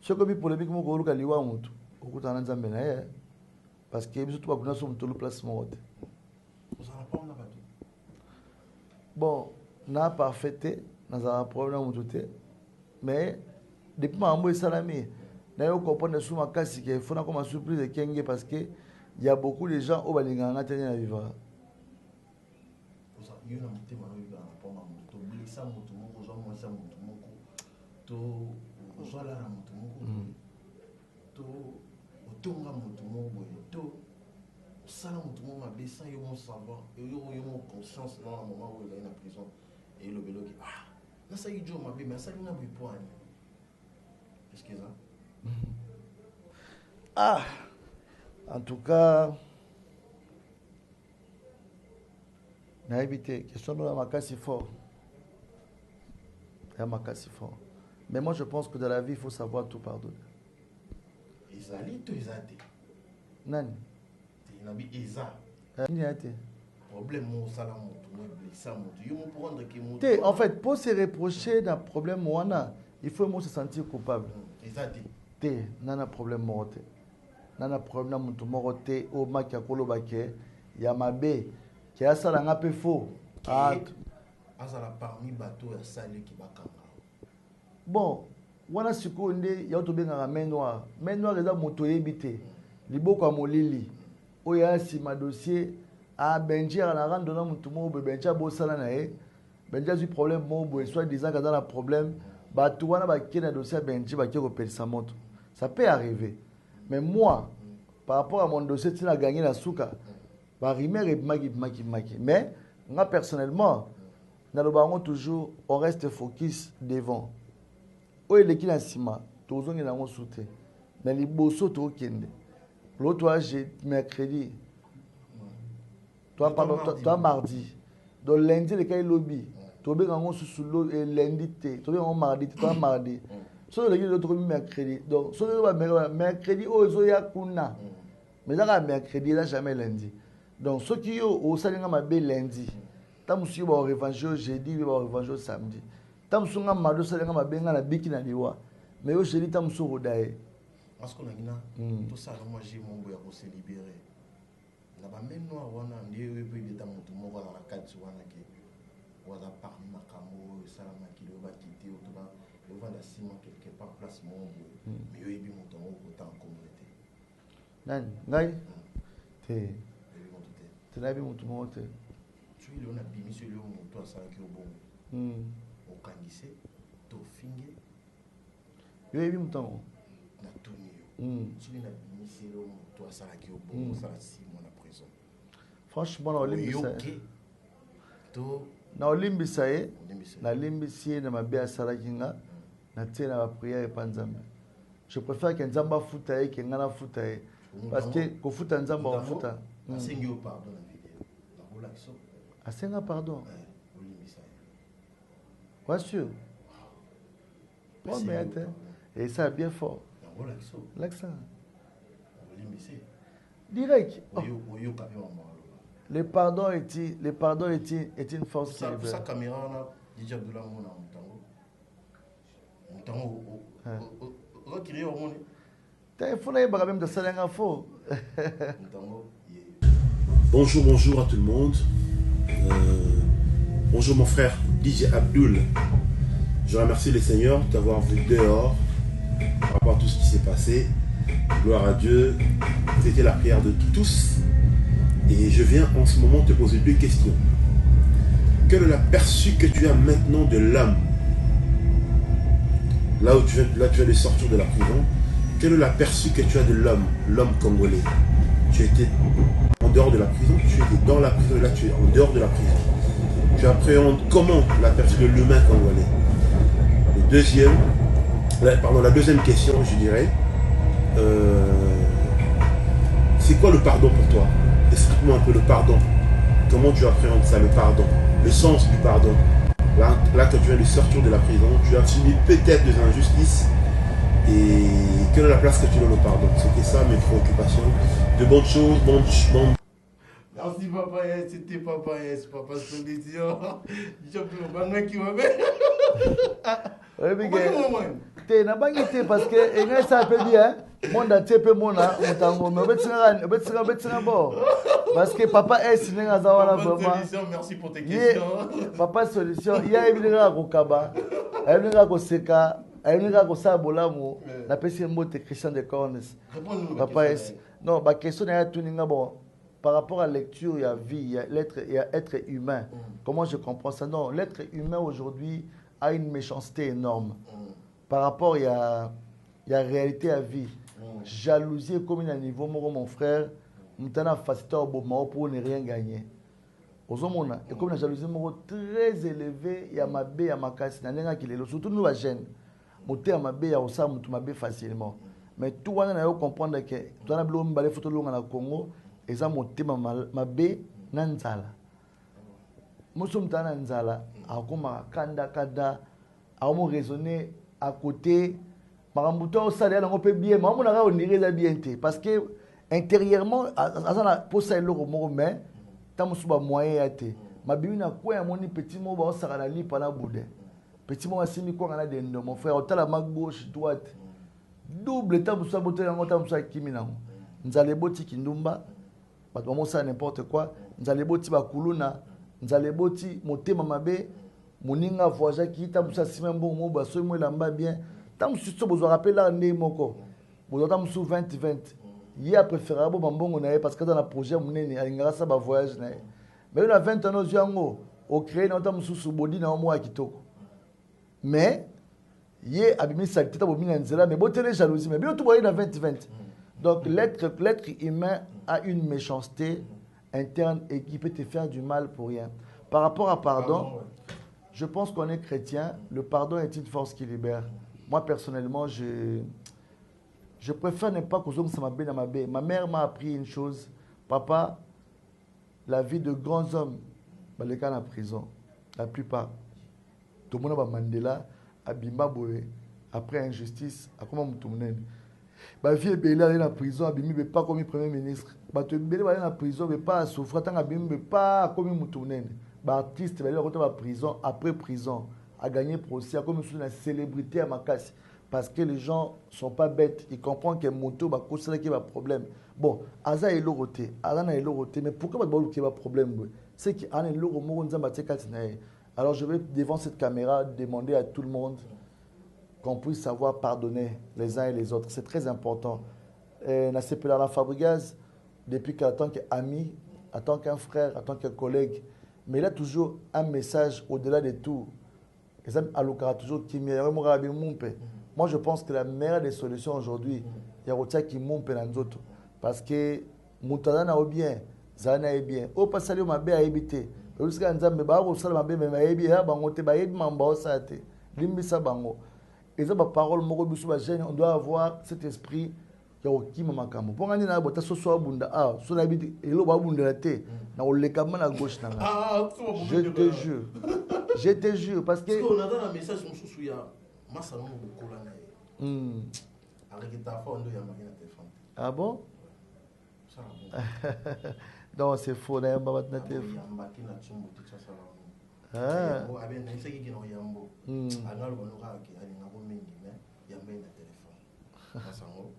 [SPEAKER 1] Ce qui polémique mo ko liwa mutu, okutana nzambe na ye. Parce que biso tout ba kuna so mutu place mo. Bon, na parfaité, na za problème mutu mais depuis ma mère salami, d'ailleurs comprendre sous ma casse qu'il faut comme surprise de Kenge parce que il y a beaucoup de gens au balinganga tenir à vivre. Ah, en tout cas, n'a évité question de la macasse fort. La macasse fort. Mais moi, je pense que dans la vie, il faut savoir tout pardonner.
[SPEAKER 2] Ezali to ezate.
[SPEAKER 1] Nani?
[SPEAKER 2] Nabi eza.
[SPEAKER 1] Nini a été?
[SPEAKER 2] Problème au salam, blessé moto. Yo mo prendre que moto.
[SPEAKER 1] En fait, pour se reprocher d'un problème ouana, il faut moi se sentir coupable.
[SPEAKER 2] Ezate.
[SPEAKER 1] Nana problème morote. Nana problème na mutu morote o makia kolobake ya mabe qui a ça la peu faux.
[SPEAKER 2] Ah, azala parmi bateau ya sale qui bakanga.
[SPEAKER 1] Bon, wana sikonde ya to benga main noire. Main noire eza moto yebite. Liboko ya molili. Oya si ma dossier a benjira na rando na mutu mo be benja bo sala na e. Benja du problème mo bo soit disant que dans la problème bato wana ba kena dossier benji ba ki ko pelisa moto. Ça peut arriver. Mais moi, par rapport à mon dossier, tu as gagné la souka. Mais, moi personnellement, dans le baron toujours, on reste focus devant. Où est l'équipe en cima? Tous on est dans mon soutien. Mais les bossos, tu es l'autre, j'ai mercredi. Toi, mardi. Donc, lundi, les cas lobby. Tu es dans mon sous lundi, tu es dans mardi, toi, mardi. So le l'autre mercredi. Donc, so le mercredi, oh, ya kuna. Mais là, mercredi, là, jamais lundi. Donc, ceux qui ont au salinga ma belle lundi. Tam su ba revanche jeudi, ba revanche samedi. Tam su nga mado salinga ma benga na biki na liwa. Mais au jeudi tam su rodaye.
[SPEAKER 2] Parce qu'on a gina, tout ça, moi j'ai mon boya pour se libérer. Na ba même noir wana ndiye wewe de tam mutu mo wana na kati wana ke. Waza parmi makambo salama kilo ba kiti otoba. On va la ciment quelque part place mon boy. Mais yo ebi mon temps autant en communauté.
[SPEAKER 1] Nani, ngai? Te na bi mutu mo te.
[SPEAKER 2] Tu il on a bimi sur le moto à ça qui au bon. Au kangise, to finge.
[SPEAKER 1] Yo ebi mutu mo.
[SPEAKER 2] Na toni yo. Tu il a bimi sur le moto à ça qui au bon, ça 6 mois en prison.
[SPEAKER 1] Franchement, na olimbisa.
[SPEAKER 2] To
[SPEAKER 1] na olimbisa ye, na limbisi na mabe asalakinga. Na tena ba prière pa nzambe. Je préfère que nzamba futa ye que ngana futa ye parce que ko futa nzamba on futa.
[SPEAKER 2] Asengi au pardon na vidéo. Na bola kiso.
[SPEAKER 1] Asenga pardon.
[SPEAKER 2] Olimbisa.
[SPEAKER 1] Quoi sûr? Oh mais et ça bien fort.
[SPEAKER 2] Na bola kiso.
[SPEAKER 1] L'accent.
[SPEAKER 2] Olimbisa.
[SPEAKER 1] Direct.
[SPEAKER 2] Oyo kapi mama.
[SPEAKER 1] Le pardon est une force qui
[SPEAKER 2] libère. Ça caméra na DJ Abdullah mona mutango.
[SPEAKER 4] Bonjour, bonjour à tout le monde. Bonjour mon frère DJ Abdul. Je remercie le Seigneur d'avoir vu dehors par rapport à tout ce qui s'est passé. Gloire à Dieu. C'était la prière de tous. Et je viens en ce moment te poser 2 questions. Quel est l'aperçu que tu as maintenant de l'homme? Là où tu viens de sortir de la prison, quel est l'aperçu que tu as de l'homme congolais? Tu étais en dehors de la prison, tu étais dans la prison, et là tu es en dehors de la prison. Tu appréhendes comment l'aperçu de l'humain congolais? La deuxième question, je dirais, c'est quoi le pardon pour toi? Explique-moi un peu le pardon. Comment tu appréhendes ça, le pardon? Le sens du pardon. Là, quand tu viens de sortir de la prison, tu as subi peut-être des injustices. Et quelle est la place que tu donnes au pardon? C'était ça mes préoccupations. De bonnes choses, bonnes...
[SPEAKER 2] Merci papa, c'était papa solution. Je peux le qui m'appelle.
[SPEAKER 1] T'es n'a pas été parce que et ça peut dire monde entier peut mona mutango mais betinga bon parce que papa est signé à Zawala vraiment.
[SPEAKER 2] Merci pour tes questions.
[SPEAKER 1] Papa solution, il y a évidemment kokaba, évidemment koseka, évidemment kosabola mo na pesi mbote Christian de Cornes. Papa est non, ma question est tout ninga bon par rapport à la lecture, il y a vie, il y a être humain. Comment je comprends ça? Non, l'être humain aujourd'hui a une méchanceté énorme. Par rapport, il y a réalité à vie. Jalousie comme un niveau, mon frère, nous avons facilité pour ne rien gagner. Et comme la jalousie très élevée, il y a ma bé, il y a ma casse, surtout nous, la jeunes. Monter à ma bé, il y a aussi ma bé facilement. Mais tout le monde doit comprendre que tout le monde doit photo au Congo, et ça monter ma bé, nanzala. Nous sommes dans nanzala, à kanda, à raisonner. à côté. Marambuto ça là on peut bien, mais on a on bien parce que intérieurement azana pour ça le romo mais tamusuba moyen até. Ma bibi na quoi moni petit mot ba ça na li pana boudé. Petit mot asimi quoi na de mon frère otala mag gauche droite. Double tamusuba boté na tamusuba kimi na. Nzale boti kindumba. Ba ça n'importe quoi. Nzale boti ba kuluna, nzale boti motema mabe, moninga voyage qui tamusuba simembo mo ba so mo lamba bien. Tant que vous vous rappelez là, vous avez 20-20. Il y a préférable parce que dans le projet, vous avez un voyage. Mais il y a 20 ans, au créé notre sous body na mois kitoko. Mais il y a abîmé sa tête au minanzela mais beauté les jalousies mais bien tout voyez dans 20-20. Donc l'être humain a une méchanceté interne et qui peut te faire du mal pour rien. Par rapport à pardon, je pense qu'on est chrétien, le pardon est une force qui libère. Moi, personnellement, je préfère ne pas que ça m'a bien dans ma baie. Ma mère m'a appris une chose. Papa, la vie de grands hommes, les cas en prison, la plupart. Tout le monde a Mandela, à Bimbaboé, après injustice, à comment tout le monde. Ma vie est belle, elle est en prison, à Bimbi, pas comme premier ministre. Ma vie est belle, elle est en prison, mais pas à souffrir, tant à Bimbi, pas comme tout le monde. Artiste, elle est en prison, après prison. À gagner procès, comme une célébrité à ma casse. Parce que les gens ne sont pas bêtes. Ils comprennent que moto va causer un problème. Bon, Aza est l'oroté. Aza est l'oroté. Mais pourquoi il y a un problème? C'est qu'il y a un loro. Alors je vais devant cette caméra demander à tout le monde qu'on puisse savoir pardonner les uns et les autres. C'est très important. Nasepela Fabregas, depuis qu'en tant qu'ami, en tant qu'un frère, en tant qu'un collègue, mais il a toujours un message au-delà de tout. Moi, je pense que la meilleure des solutions aujourd'hui, il y a Rotia qui monte dans d'autres. Parce que Moutadana est bien, Zana est bien. Au passage, ma bé a habité. Jusqu'à un zambé, bah, au salam, ma bé, mais il y a bangote, bah, il m'a embassé. Limbisa bango. Et ça, ma parole, on doit avoir cet esprit. Qui m'a makambo. Pour gagner na bota soso abunda ah so na biti elo ba bunda la te na olekama na gauche na. Je te jure parce que
[SPEAKER 2] on a dans un message sur ya massa no bokola na avec ta fond de ya makina téléphone.
[SPEAKER 1] Ah bon?
[SPEAKER 2] Ça
[SPEAKER 1] non, c'est faux na yamba batna téléphone.
[SPEAKER 2] Makina chimbo ticha sala.
[SPEAKER 1] Ah.
[SPEAKER 2] Bon avec na seki kino yambo. Angalo bonoka ki ani na ko mingi mais yamba na téléphone. Masango.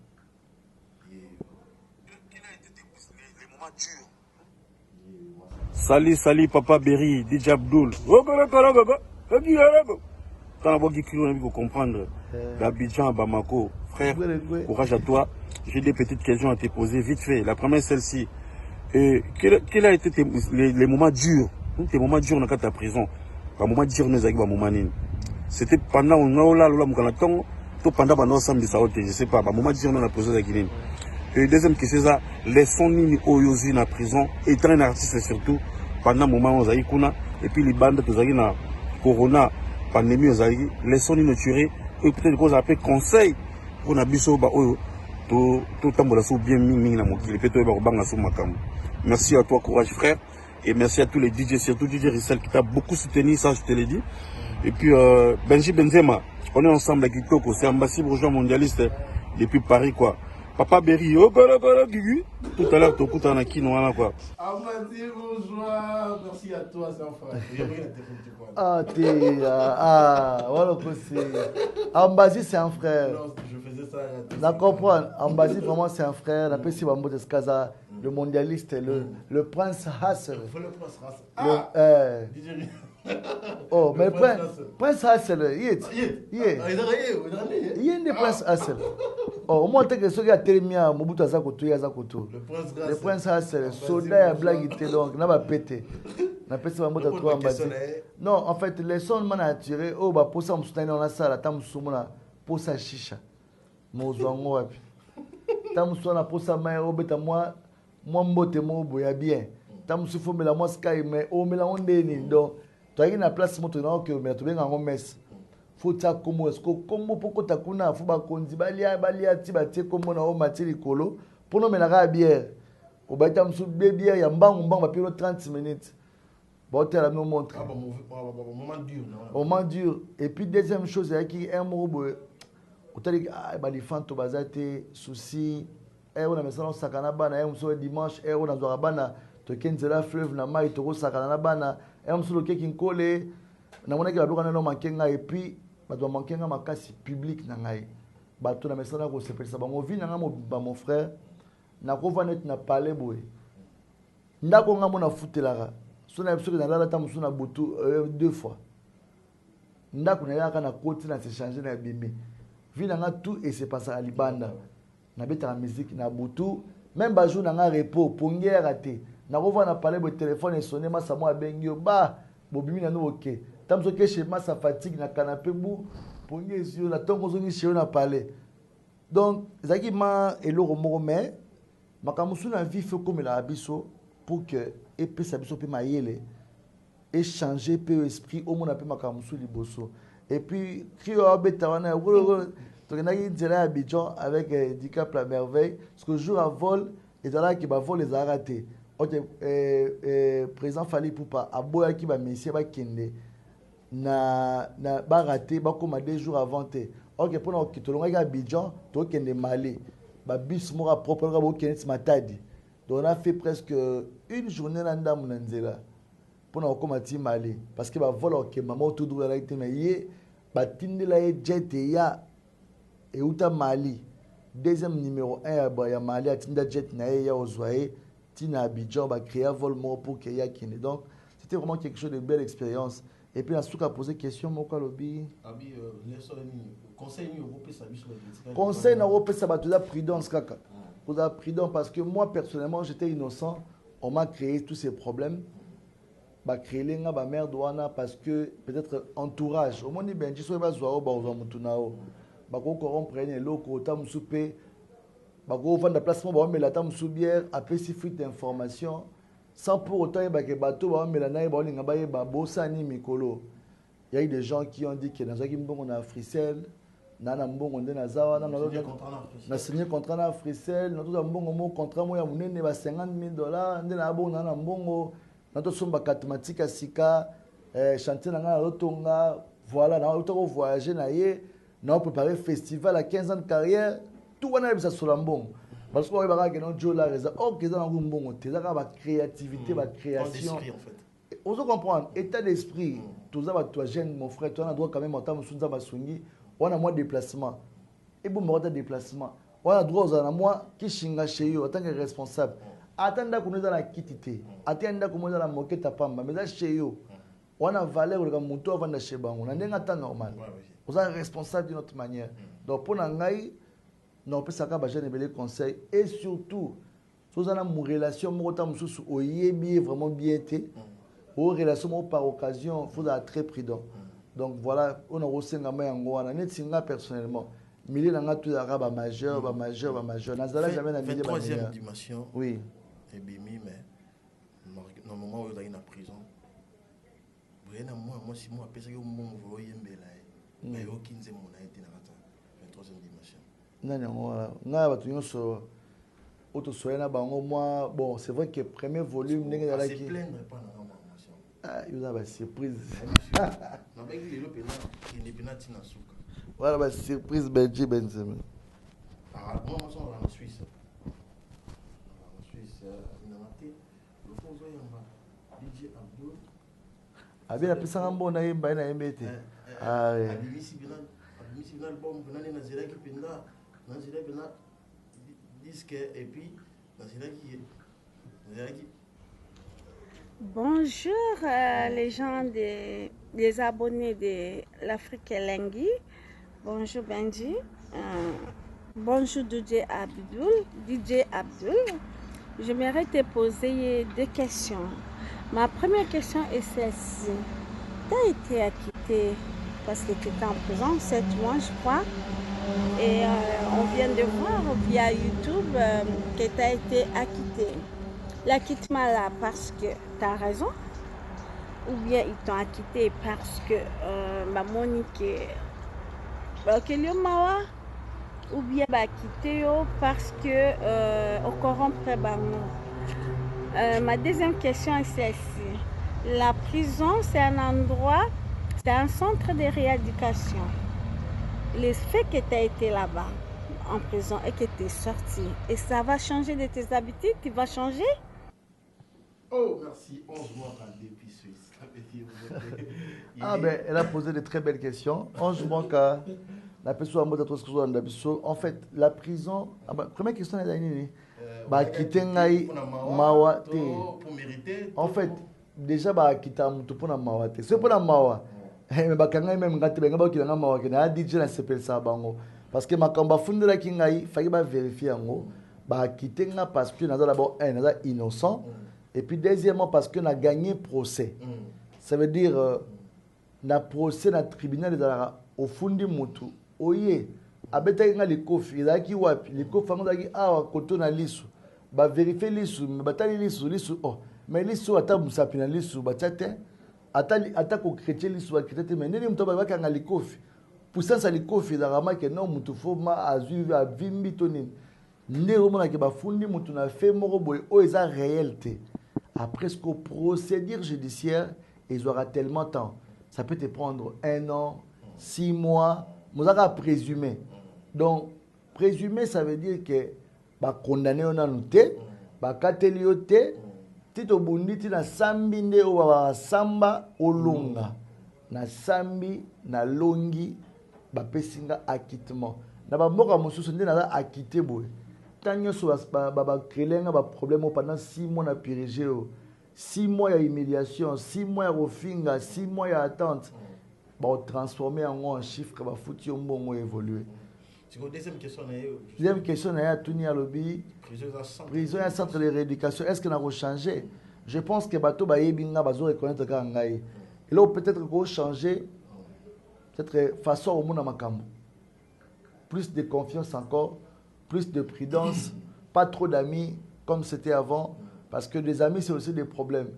[SPEAKER 3] Sali Papa Berry, DJ Abdul. Quand on comprendre d'Abidjan à Bamako, frère, courage à toi. J'ai des petites questions à te poser vite fait. La première, celle-ci. Quel a été les moments durs, tes moments durs dans ta prison? Les moments durs dans ta prison. C'était pendant je sais pas, moment durs dans la prison de Guinée. Et deuxième question, c'est les sons nini oyozi na prison, étant un artiste surtout, pendant le moment où on a et puis les bandes que vous na corona, pandémie, les sons nini tués, et peut-être qu'on a appelé conseil pour na biso ba oyo, tout tambola sou bien ming na mokili, peut-être ba banga sou makam. Merci à toi, courage frère, et merci à tous les DJ, surtout DJ Rissel qui t'a beaucoup soutenu, ça je te l'ai dit. Et puis Benji Benzema, on est ensemble à Kitoko, c'est ambassade bourgeois mondialiste depuis Paris quoi. Papa Berry, tout à l'heure, tu as un qui quoi.
[SPEAKER 2] Merci à toi, c'est un frère.
[SPEAKER 1] Voilà que c'est. Ambazi, c'est un frère.
[SPEAKER 2] Non, je faisais ça.
[SPEAKER 1] D'accord, Ambazi, vraiment, c'est un frère. La Pessi Bambo de Skaza, le mondialiste, le prince Hassel.
[SPEAKER 2] Le prince Hassel.
[SPEAKER 1] Oh, mais Prince Hassel, il est des Prince Hassel. Oh, au moins, que ce qui a terminé à Mobutu Azakoto, le Prince Hassel, soldat à blague, donc, n'a pas pété. N'a pas pété, non, en fait, les sons m'ont attiré. Oh, bah, pour ça, on se dans la salle, pour sa chicha. Mozwango, Tamsona, pour sa mère, moi, mbote, moi, boya bien. Tamsufo, mais la moi, sky, mais oh, mais la onde, donc. Tu as une place maintenant que tu es en messe. Faut ta comme est-ce que comme pourquoi ta kuna faut ba kondi balia tiba tie comme na o matiri kolo pour nous menaga bière. Au bâtiment sous bière ya mbangu ba pilo 30 minutes. Bon, tu as montre.
[SPEAKER 2] Ah, moment dur, non?
[SPEAKER 1] Moment dur. Et puis, deuxième chose, c'est qu'il y a un mot. Tu as dit, les fans, tu as des soucis. On a mis ça dans sakana bana. On a dimanche. On a zoa bana. Tu as la fleuve na mai. Tu as sakana bana. On a mis qui collé. Na mona ki babuka na manquer nga. Et puis, ba doit manquer nga makasi public na ngai. Ba tu na mis ça na ko sepelisa bango vi na nga mon frère. Na ko va net na parler boy. Ndako nga mona futelaka. Sona episode na lala ta musuna butu 2 fois. Ndako na yaka na côté na se changer na bimbi. Vina nga tout et c'est passé à Libanda. Na beta la musique na butu, même ba jour na nga repos pour ngera raté. Na ko na parler bo téléphone et sonner ma samo abengio ba bo bimi na no OK. Tamso ke chez ma sa fatigue na canapé bu pour ngezio na tongo zongi chez na parler. Donc zaki ma eloro moko mais makamusu na vie fait comme la abisso pour que et puis ça biso pe mayele échanger peu esprit au monde pe makamusu liboso et puis crio beta wana to kenaki nzela ya Abidjan avec Dicap la merveille parce que jour à vol et là qui va vol les a raté OK président Fali Poupa aboya ki ba messie ba kende na ba raté ba comme 2 jours avant te OK pour na kitolonga ya Abidjan to kende Mali ba bus mora propre ba kende matadi. Donc on a fait presque une journée là dans mon nzela pour na komati Mali parce que ba vola que maman tout droit là était mais ba tindela jet ya et uta Mali deuxième numéro 1 ya Mali atinda jet na ya ozwaye tina Abidjan ba créer vol mort pour que ya kine. Donc c'était vraiment quelque chose de belle expérience et puis la souka poser question moko lobi
[SPEAKER 2] abi conseil ni européen ça biso
[SPEAKER 1] conseil na européen ça ba toute prudence kaka. Vous avez prudent parce que moi personnellement j'étais innocent, on m'a créé tous ces problèmes. Bah créer les gars bah merde ouana parce que peut-être entourage. Au moins ni ben tu sois pas zoao bah ozo mutunao. Bah ko comprendre loko tam soupé. Bah ko vendre placement bah mais la tam soubière après si fuite d'information sans pour autant bah que bateau bah mais la naï bah linga bah bossa ni mikolo. Il y a eu des gens qui ont dit que dans un gimbon on a Frissel. Nana mbongo nde nazawa na signé contrat na Frissel na tout mbongo mo contrat mo ya munene ba $50,000 nde na bongo na mbongo na to somba mathématique sika chantier na nga rotonga voilà na to voyager na ye na préparer festival à 15 ans de carrière tout wana bisa sola mbongo parce que ba ba ke non jola reza o ke za na mbongo te za ba créativité ba création en fait on se comprendre état d'esprit tout ça ba toi jeune mon frère toi on a droit quand même en temps musunza basungi on a moins de déplacement. Et bon, on a déplacement. On a droit à moi qui chinga chez eux en tant que responsable. Attendez qu'on nous a la quittité. Attendez qu'on nous a la moquette à Pamba. Mais là, chez eux, on a valeur le monto avant de chez Bango. On a un temps normal. On est responsable d'une autre manière. Donc, pour nous, on peut s'accabager des conseils. Et surtout, si on a une relation, on est vraiment bien été. Une relation par occasion, il faut être très prudent. Donc voilà, on a aussi un gamin personnellement. Milieu n'a tout arabe majeur. Nazala jamais n'a milieu.
[SPEAKER 2] 23e dimension.
[SPEAKER 1] Oui.
[SPEAKER 2] Et bimi mais normalement on est dans la prison. Vous voyez moi si moi après ça que mon voyez mbela. Mais aucun de mon a été dans la 23e dimension.
[SPEAKER 1] Non nga batu nyonso auto soyena bango moi bon c'est vrai que premier volume n'est
[SPEAKER 2] là qui se plaindre pas dans
[SPEAKER 1] ah, il y a une surprise. Voilà, une surprise Benji Benzema.
[SPEAKER 2] Ah, moi, je suis en Suisse. En Suisse, il a maté. Le fond, il y a DJ Abdul.
[SPEAKER 1] Ah, bien, après ça, on a un bon MBT. Ah, oui.
[SPEAKER 7] Bonjour les gens, les abonnés de l'Afrique Lengui. Bonjour Benji. Bonjour DJ Abdul. J'aimerais te poser 2 questions. Ma première question est celle-ci. Tu as été acquitté parce que tu étais en prison 7 mois, je crois. Et on vient de voir via YouTube que tu as été acquitté. L'acquittement là parce que tu as raison ou bien ils t'ont acquitté parce que Monique ou bien acquitté parce que au corrompre ma deuxième question est celle-ci. La prison, c'est un endroit, c'est un centre de rééducation. Le fait que tu as été là-bas, en prison, et que tu es sorti, et ça va changer de tes habitudes, tu vas changer?
[SPEAKER 2] Oh, merci. 11 mois en dépit suisse.
[SPEAKER 1] Ah ben, elle a posé de très belles questions. 11 mois qu'à la personne en fait, la prison... Ah ben, première question, elle a dit, bah, quitter mawa te. En fait, déjà, bah, quitter mutu pour na mawa te. C'est pour na mawa. Mais bah, quand même, ngati benga ba kilanga mawa ke na DJ na sepel sa bango. Parce que makamba fundela kingai, fallait ba vérifier ngo. Bah, quitter nga parce que naza d'abord naza innocent. Et puis deuxièmement parce que na gagné procès. Ça veut dire na procès na tribunal au fundi mutu. Oye, abeta nga le kofi, ezaki wapi, le kofi ngo zaki awa koto na lisu. Ba vérifier lisu, batali lisu oh. Mais lisu ata musapi na lisu batate. Ata ko chrétien lisu ba chrétien mais nini muto ba kanga le kofi. Puissance le kofi da rama ke non mutu foma azu a vimbi tonini. Nde omona ke ba fundi mutu na fait moko boy o eza réalité. Après ce qu'au procédure judiciaire, ils aura tellement de temps. Ça peut te prendre 1 an, 6 mois. Vous avez présumé. Donc, présumer, ça veut dire que bah, condamné on a noté, bah, kateliote, tito bundi na sambi nde o samba olonga. Na sambi, na longi, bah, pesinga acquittement. Na ba mboka mosusu nde na acquitté boy. Tanyo so ba créer un problème pendant 6 mois na purgé 6 mois il y a humiliation 6 mois il y a refinga 6 mois il y a attente ba transformer en chiffre ba foutu mbongo évoluer. Deuxième question na ya tuni ya lobi prison ya centre de rééducation est-ce que na changer? Je pense que bato ba yebinga bazo reconnaître ka ngai et là peut-être qu'on changer cette façon au monde makambo plus de confiance encore, plus de prudence, pas trop d'amis comme c'était avant, parce que des amis c'est aussi des problèmes.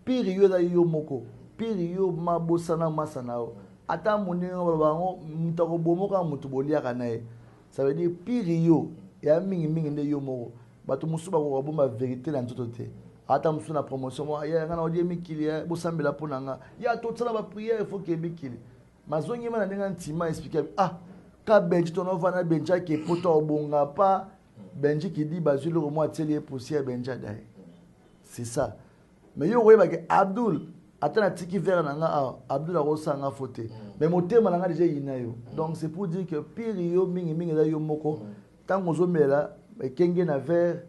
[SPEAKER 1] Pire yo da yo moko, pire yo mabosana masanao. Ata moningo babango mutako bomoka mutubolia kanae. Ça veut dire pire yo ya mingi nde yo moko. Bato musuba ko bomba vérité na ntoto te. Ata musu na promotion mo ya ngana odi mikili ya bosambela ponanga. Ya to tsala ba prière il faut que mikili. Mazongi mana ndenga ntima expliquer ka benji tono vana benja ki poto obonga pa benji qui dit bazuli au moins teli poussière benja dai. C'est ça. Mais yo weba ke Abdul atana tiki vers nanga Abdul a rosanga faute. Mais motema nanga déjà ina yo. Donc c'est pour dire que pire yo mingi da yo moko tango zomela kenge na vers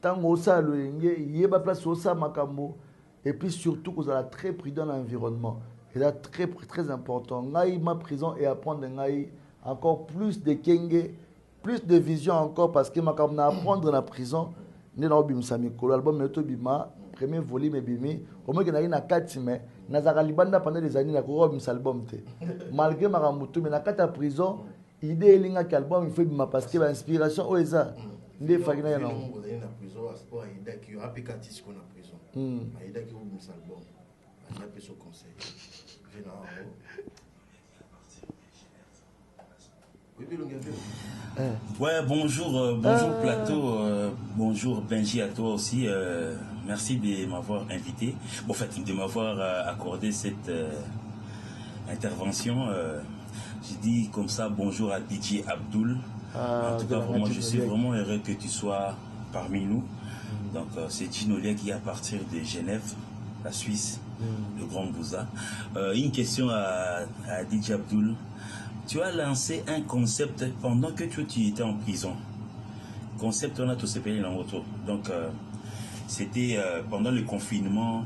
[SPEAKER 1] tango sa lo yeba place osa makambo et puis surtout que vous êtes très prudent dans l'environnement. C'est très important. Ngai ma prison et apprendre ngai encore plus de kenge, plus de vision encore parce que ma comme na apprendre dans la prison né na obimisa mikolo album meto bima premier volume bimi au moins que na 4 mais na zaka libanda pendant des années na ko obimisa album te malgré ma ramutu mais na kata prison idée elinga ki album il faut bima parce que l'inspiration oeza ndé fakina yana
[SPEAKER 2] na prison asport ida ki apikatis ko na prison ida ki obimisa album ana peso conseil
[SPEAKER 8] Ouais, bonjour plateau, bonjour Benji à toi aussi. Merci de m'avoir invité, en fait de m'avoir accordé cette intervention. Je dis comme ça bonjour à DJ Abdul. En tout cas, vraiment, je suis vraiment heureux que tu sois parmi nous. Donc, c'est Ginolia qui est à partir de Genève, la Suisse, le Grand Bouza. Une question à DJ Abdul. Tu as lancé un concept pendant que tu étais en prison. Concept, on a tous payé dans l'auto. Donc, c'était pendant le confinement.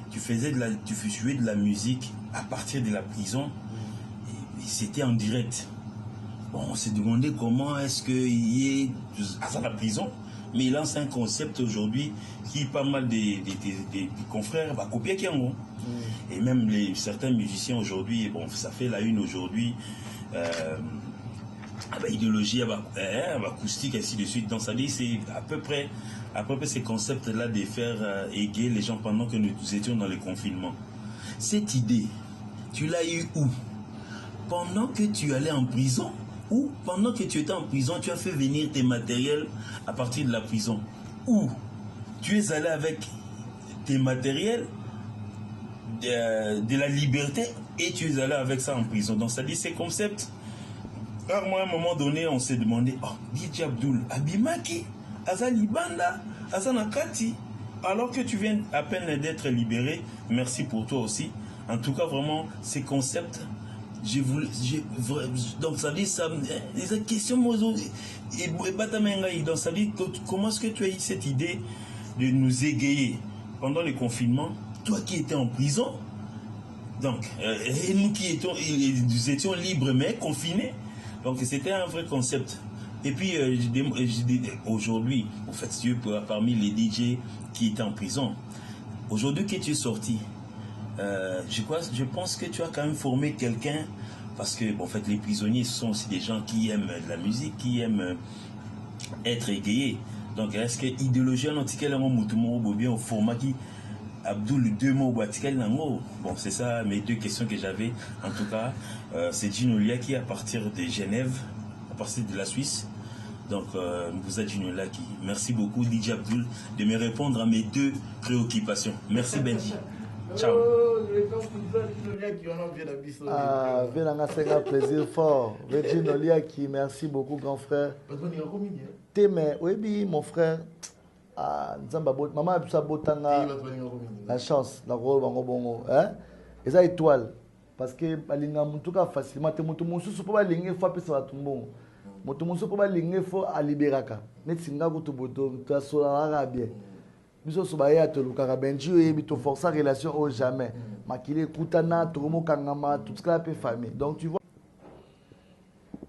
[SPEAKER 8] Tu jouais de la musique à partir de la prison. Et c'était en direct. Bon, on s'est demandé comment est-ce qu'il est à la prison. Mais il lance un concept aujourd'hui qui pas mal des confrères va copier qui en et même certains musiciens aujourd'hui, bon, ça fait la une aujourd'hui. Idéologie, acoustique, ainsi de suite. Donc ça dit, c'est à peu près ces concepts-là de faire égayer les gens pendant que nous étions dans le confinement. Cette idée, tu l'as eu où? Pendant que tu allais en prison? Ou pendant que tu étais en prison, tu as fait venir tes matériels à partir de la prison? Ou tu es allé avec tes matériels de la liberté et tu es allé avec ça en prison. Donc ça dit ces concepts. Car moi à un moment donné on s'est demandé, oh DJ Abdoul, Abimaki, Azali Banda, Azanakati, alors que tu viens à peine d'être libéré. Merci pour toi aussi. En tout cas vraiment ces concepts, donc ça dit ça, les questions donc ça dit comment est-ce que tu as eu cette idée de nous égayer pendant le confinement, toi qui étais en prison, donc et nous qui nous étions libres mais confinés, donc c'était un vrai concept. Et puis aujourd'hui, en fait, tu es parmi les DJ qui étaient en prison. Aujourd'hui que tu es sorti, je pense que tu as quand même formé quelqu'un, parce que en fait les prisonniers sont aussi des gens qui aiment la musique, qui aiment être égayés. Donc est-ce que idéologie en antiquel ou bien au format qui Abdoul deux mots bon c'est ça mes deux questions que j'avais. En tout cas c'est Ginolia qui à partir de Genève, à partir de la Suisse. Donc vous êtes Ginolia qui merci beaucoup DJ Abdoul de me répondre à mes deux préoccupations. Merci Benji. Ciao.
[SPEAKER 1] Un plaisir fort. Virgin Oliaki, merci beaucoup, grand frère. Témé, oui, mon frère. Maman a pu sabotanga la chance, la robe, et ça étoile. Parce que balinga mutuka facilement, te mutu musu supo balinga faut apesa batumbo. Mutu musu po balinga faut aliberaka. Net singa kutu boto, ta sola bien. Biso sobaya to lukaka Benji et to forcer relation au jamais. Makile kutana tomo kangama tout ça peut famille. Donc tu vois.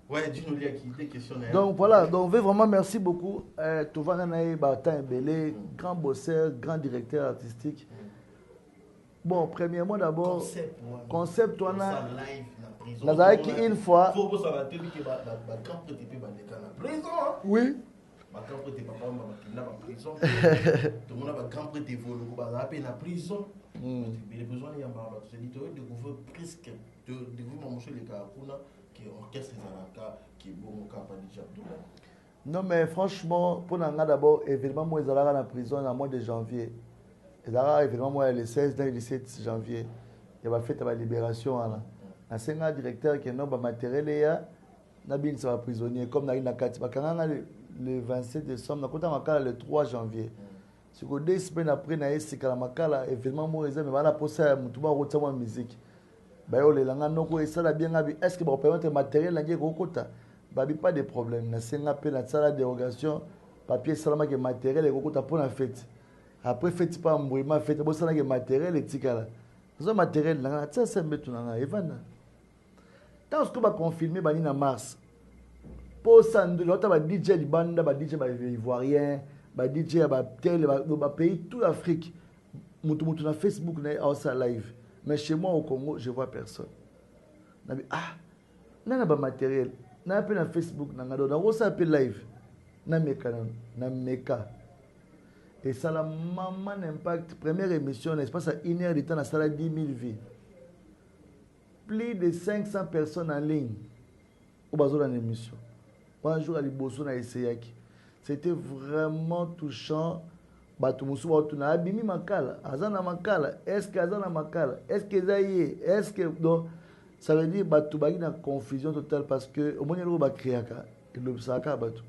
[SPEAKER 2] Ouais, dis-nous les questions.
[SPEAKER 1] Donc voilà, donc vraiment merci beaucoup. Tovana Nae Batan Belé, grand bosseur, grand directeur artistique. Bon, premièrement d'abord concept on a Nazaki une fois. Oui. Non mais franchement, pour nous d'abord, évidemment, moi, ils allaient à la prison au mois de janvier. Ils allaient évidemment, moi, le 16 et le 17 janvier. Il y a fait la libération. Il y a un directeur qui est non matériel et il y a un prisonnier comme dans Nakati. Le 27 décembre, le 3 janvier. C'est que 2 semaines après, il y a évidemment, moi, ils allaient poser la musique. Est-ce que vous permettez matériel pas de problème. La dérogation, papier salama que matériel et pour la fête. Après fête pas mbouima fête bo sana que matériel et tikala. Ce matériel là, ça c'est metu na Evana. Tant que va confirmer bani na mars. Pour ça l'autre ba DJ libanda ba DJ ba ivoirien, ba DJ ba tel ba pays toute l'Afrique. Mutu na Facebook na ça live. Mais chez moi au Congo, je vois personne. N'a pas matériel. N'a pas na Facebook, n'a pas live. N'a meka. Et ça la maman impact. Première émission, l'espace à 1 heure de temps, ça a 10 000 vies. Plus de 500 personnes en ligne. Au bas de l'émission. Un jour à Liboso, on a essayé. C'était vraiment touchant. Batumusu watuna abimi makala azana makala est-ce que azana makala est-ce que zaye est-ce que donc ça veut dire batu bagi na confusion totale parce que au moins il va créer et le saka batu.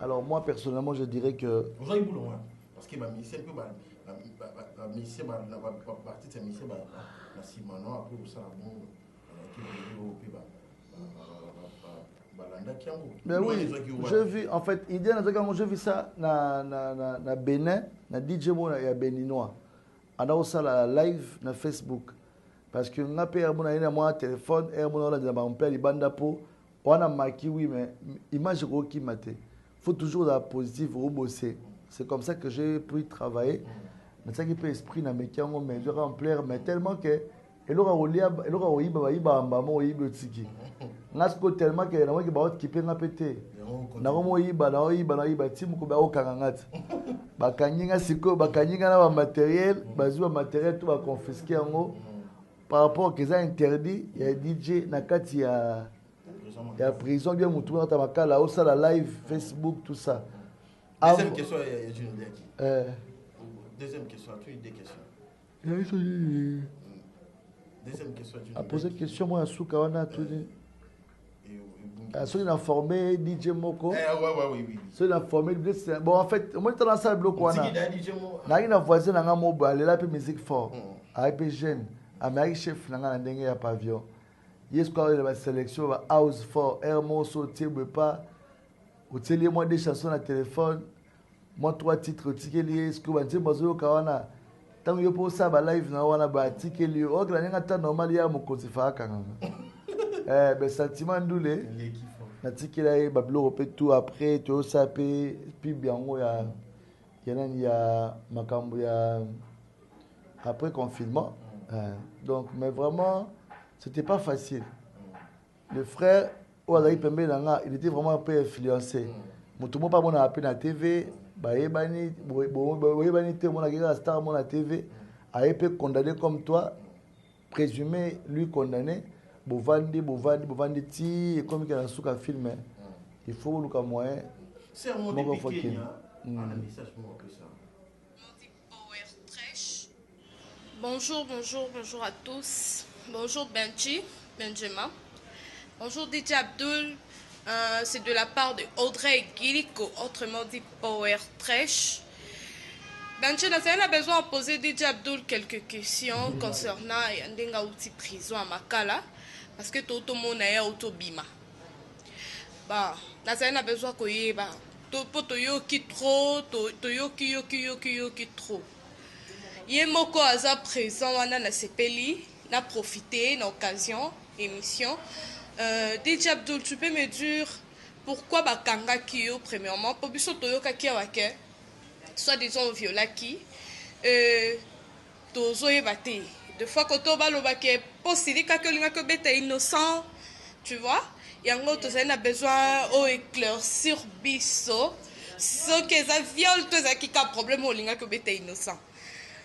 [SPEAKER 1] Alors moi personnellement je dirais que
[SPEAKER 2] aujourd'hui boulot parce que ma mission peu la mission la partie de cette mission la simano après ça bon qui
[SPEAKER 1] mais oui, je vis en fait, je vis ça na Bénin, na DJ Mona et Béninois. On a aussi la live na Facebook parce que on a payé mon téléphone et mon là on paye les bandes pour on a marqué oui mais image qui maté. Faut toujours la positive au bosser. C'est comme ça que j'ai pu travailler. Mais ça qui peut esprit na mekiango mais je remplir mais tellement que elora oyiba ambamo oyiba tsiki. Ngasko tellement que na ki ba ki pe na pété. Na ko oyiba timu ko ba okangangati. Ba kanyinga siko ba kanyinga na ba matériel, ba zuba matériel tout ba confisquer yango par rapport que ça interdit il y a DJ na kati ya prison bien mutu na tamakala au ça la live Facebook tout ça.
[SPEAKER 2] Deuxième question il y a Deuxième question, tu as des questions. Deuxième question.
[SPEAKER 1] A posé question, moi, à Soukawana, tout dit. Ceux qui ont formé DJ Moko.
[SPEAKER 2] Oui.
[SPEAKER 1] Ceux qui ont formé. Bon, en fait, moi, je suis dans la salle bloc. Je suis dans voisin, je suis mobile, là, puis musique fort. Je suis jeune. Je suis chef, je suis pavillon. Il y a une sélection, house fort, air morceau, tibre pas. Au télé, moi, des chansons à téléphone. Moi, 3 titres, ticket lié, ce que vous avez dit, Kawana. Tant que vous avez un live, vous avez un ticket lié. Oh, vous avez un temps normal, il y a un côté sentiment doulé. Na ticket là, Bablo répète tout après, tu as sapé, puis bien, il y a Makambo, il y a après confinement. Donc, mais vraiment, c'était pas facile. Le frère, il était vraiment un peu influencé. Tout le monde pas mon appel à la TV, la star mon la TV, a été condamné comme toi, présumé lui condamné. Bovandi, ti, comme il y a un souk à filmer. Il faut nous comme moyen.
[SPEAKER 2] C'est un mot de Kenya. Un message pour ça.
[SPEAKER 9] Bonjour à tous. Bonjour Benji, Benjamin. Bonjour DJ Abdul. C'est de la part de Audrey Guilico, autrement dit Power Trash. Benji, on a besoin de poser DJ Abdul quelques questions concernant Ndenga outil prison à Makala. Parce que tout le monde est autobima. Bah, on a besoin de yeba. Toyoki trop, toyoki trop. Yemoko aza présent, on a sepeli, n'a profité d'occasion, émission. DJ Abdul, tu peux me dire pourquoi Bakanga Kyo, premièrement, pour biso Toyoka Kiawake, soit disons violaki, Tozo Yebate. Des fois, quand on va le possible que bête innocent, tu vois, et en gros, tu as besoin d'éclaircir biso, ce que ça viole, tout ça qui a un problème au linga que bête innocent.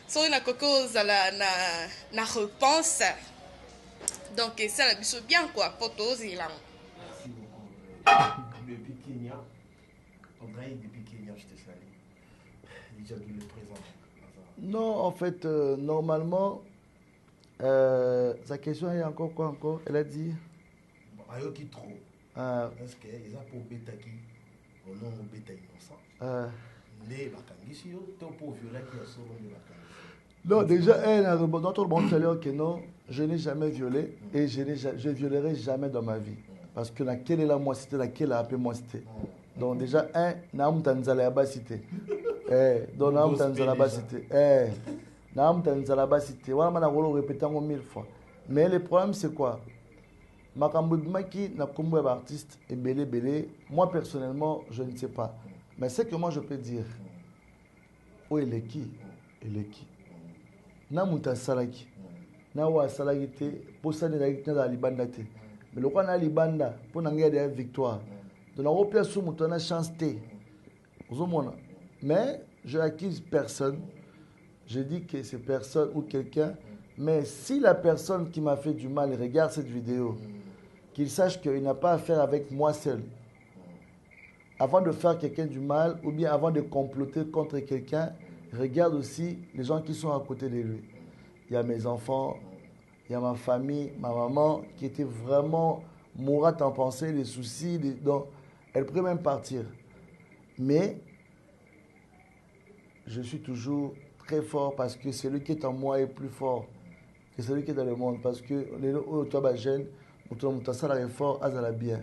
[SPEAKER 9] So, il y a quelque chose à la réponse. Donc, ça la biso bien quoi, pour tous les langues.
[SPEAKER 2] Merci beaucoup. Depuis Kenya, depuis Kenya, je te salue. Déjà vu le présent.
[SPEAKER 1] Non, en fait, normalement. Sa question est encore quoi encore? Elle a dit
[SPEAKER 2] Ayoki trop. Est-ce que ils ont pour bêta qui au nom de bêta innocent? Les vacances, tu pour violer qui a sauvé les vacances.
[SPEAKER 1] Non, déjà, elle a répondu dans tout le monde tout à l'heure que non, je n'ai jamais violé et je violerai jamais dans ma vie. Parce que laquelle est la moi cité, laquelle a appelé moi cité. Donc déjà, Naam Tanzala ba cité. Donc Naam Tanzala ba cité. Naam Tanzala cité. Voilà, on a répété 1000 fois. Mais le problème, c'est quoi? Makambo Bimaki n'a comme artiste et belé. Moi, personnellement, je ne sais pas. Mais c'est que moi, je peux dire. Où est qui? Il est qui? Namuta Salaki. Nawa Salaki te. Pour ça, il y a Libanda te. Mais le roi n'a Libanda. Pour n'anger des victoires. Donc, on a sous une chance te. Mais je n'accuse personne. Je dis que c'est personne ou quelqu'un. Mais si la personne qui m'a fait du mal regarde cette vidéo, qu'il sache qu'il n'a pas à faire avec moi seul. Avant de faire quelqu'un du mal ou bien avant de comploter contre quelqu'un, regarde aussi les gens qui sont à côté de lui. Il y a mes enfants, il y a ma famille, ma maman qui était vraiment mourante en pensée, les soucis. Donc, elle pourrait même partir. Mais je suis toujours très fort parce que celui qui est en moi est plus fort que celui qui est dans le monde. Parce que les gens jeunes, ils sont fort, ils sont bien.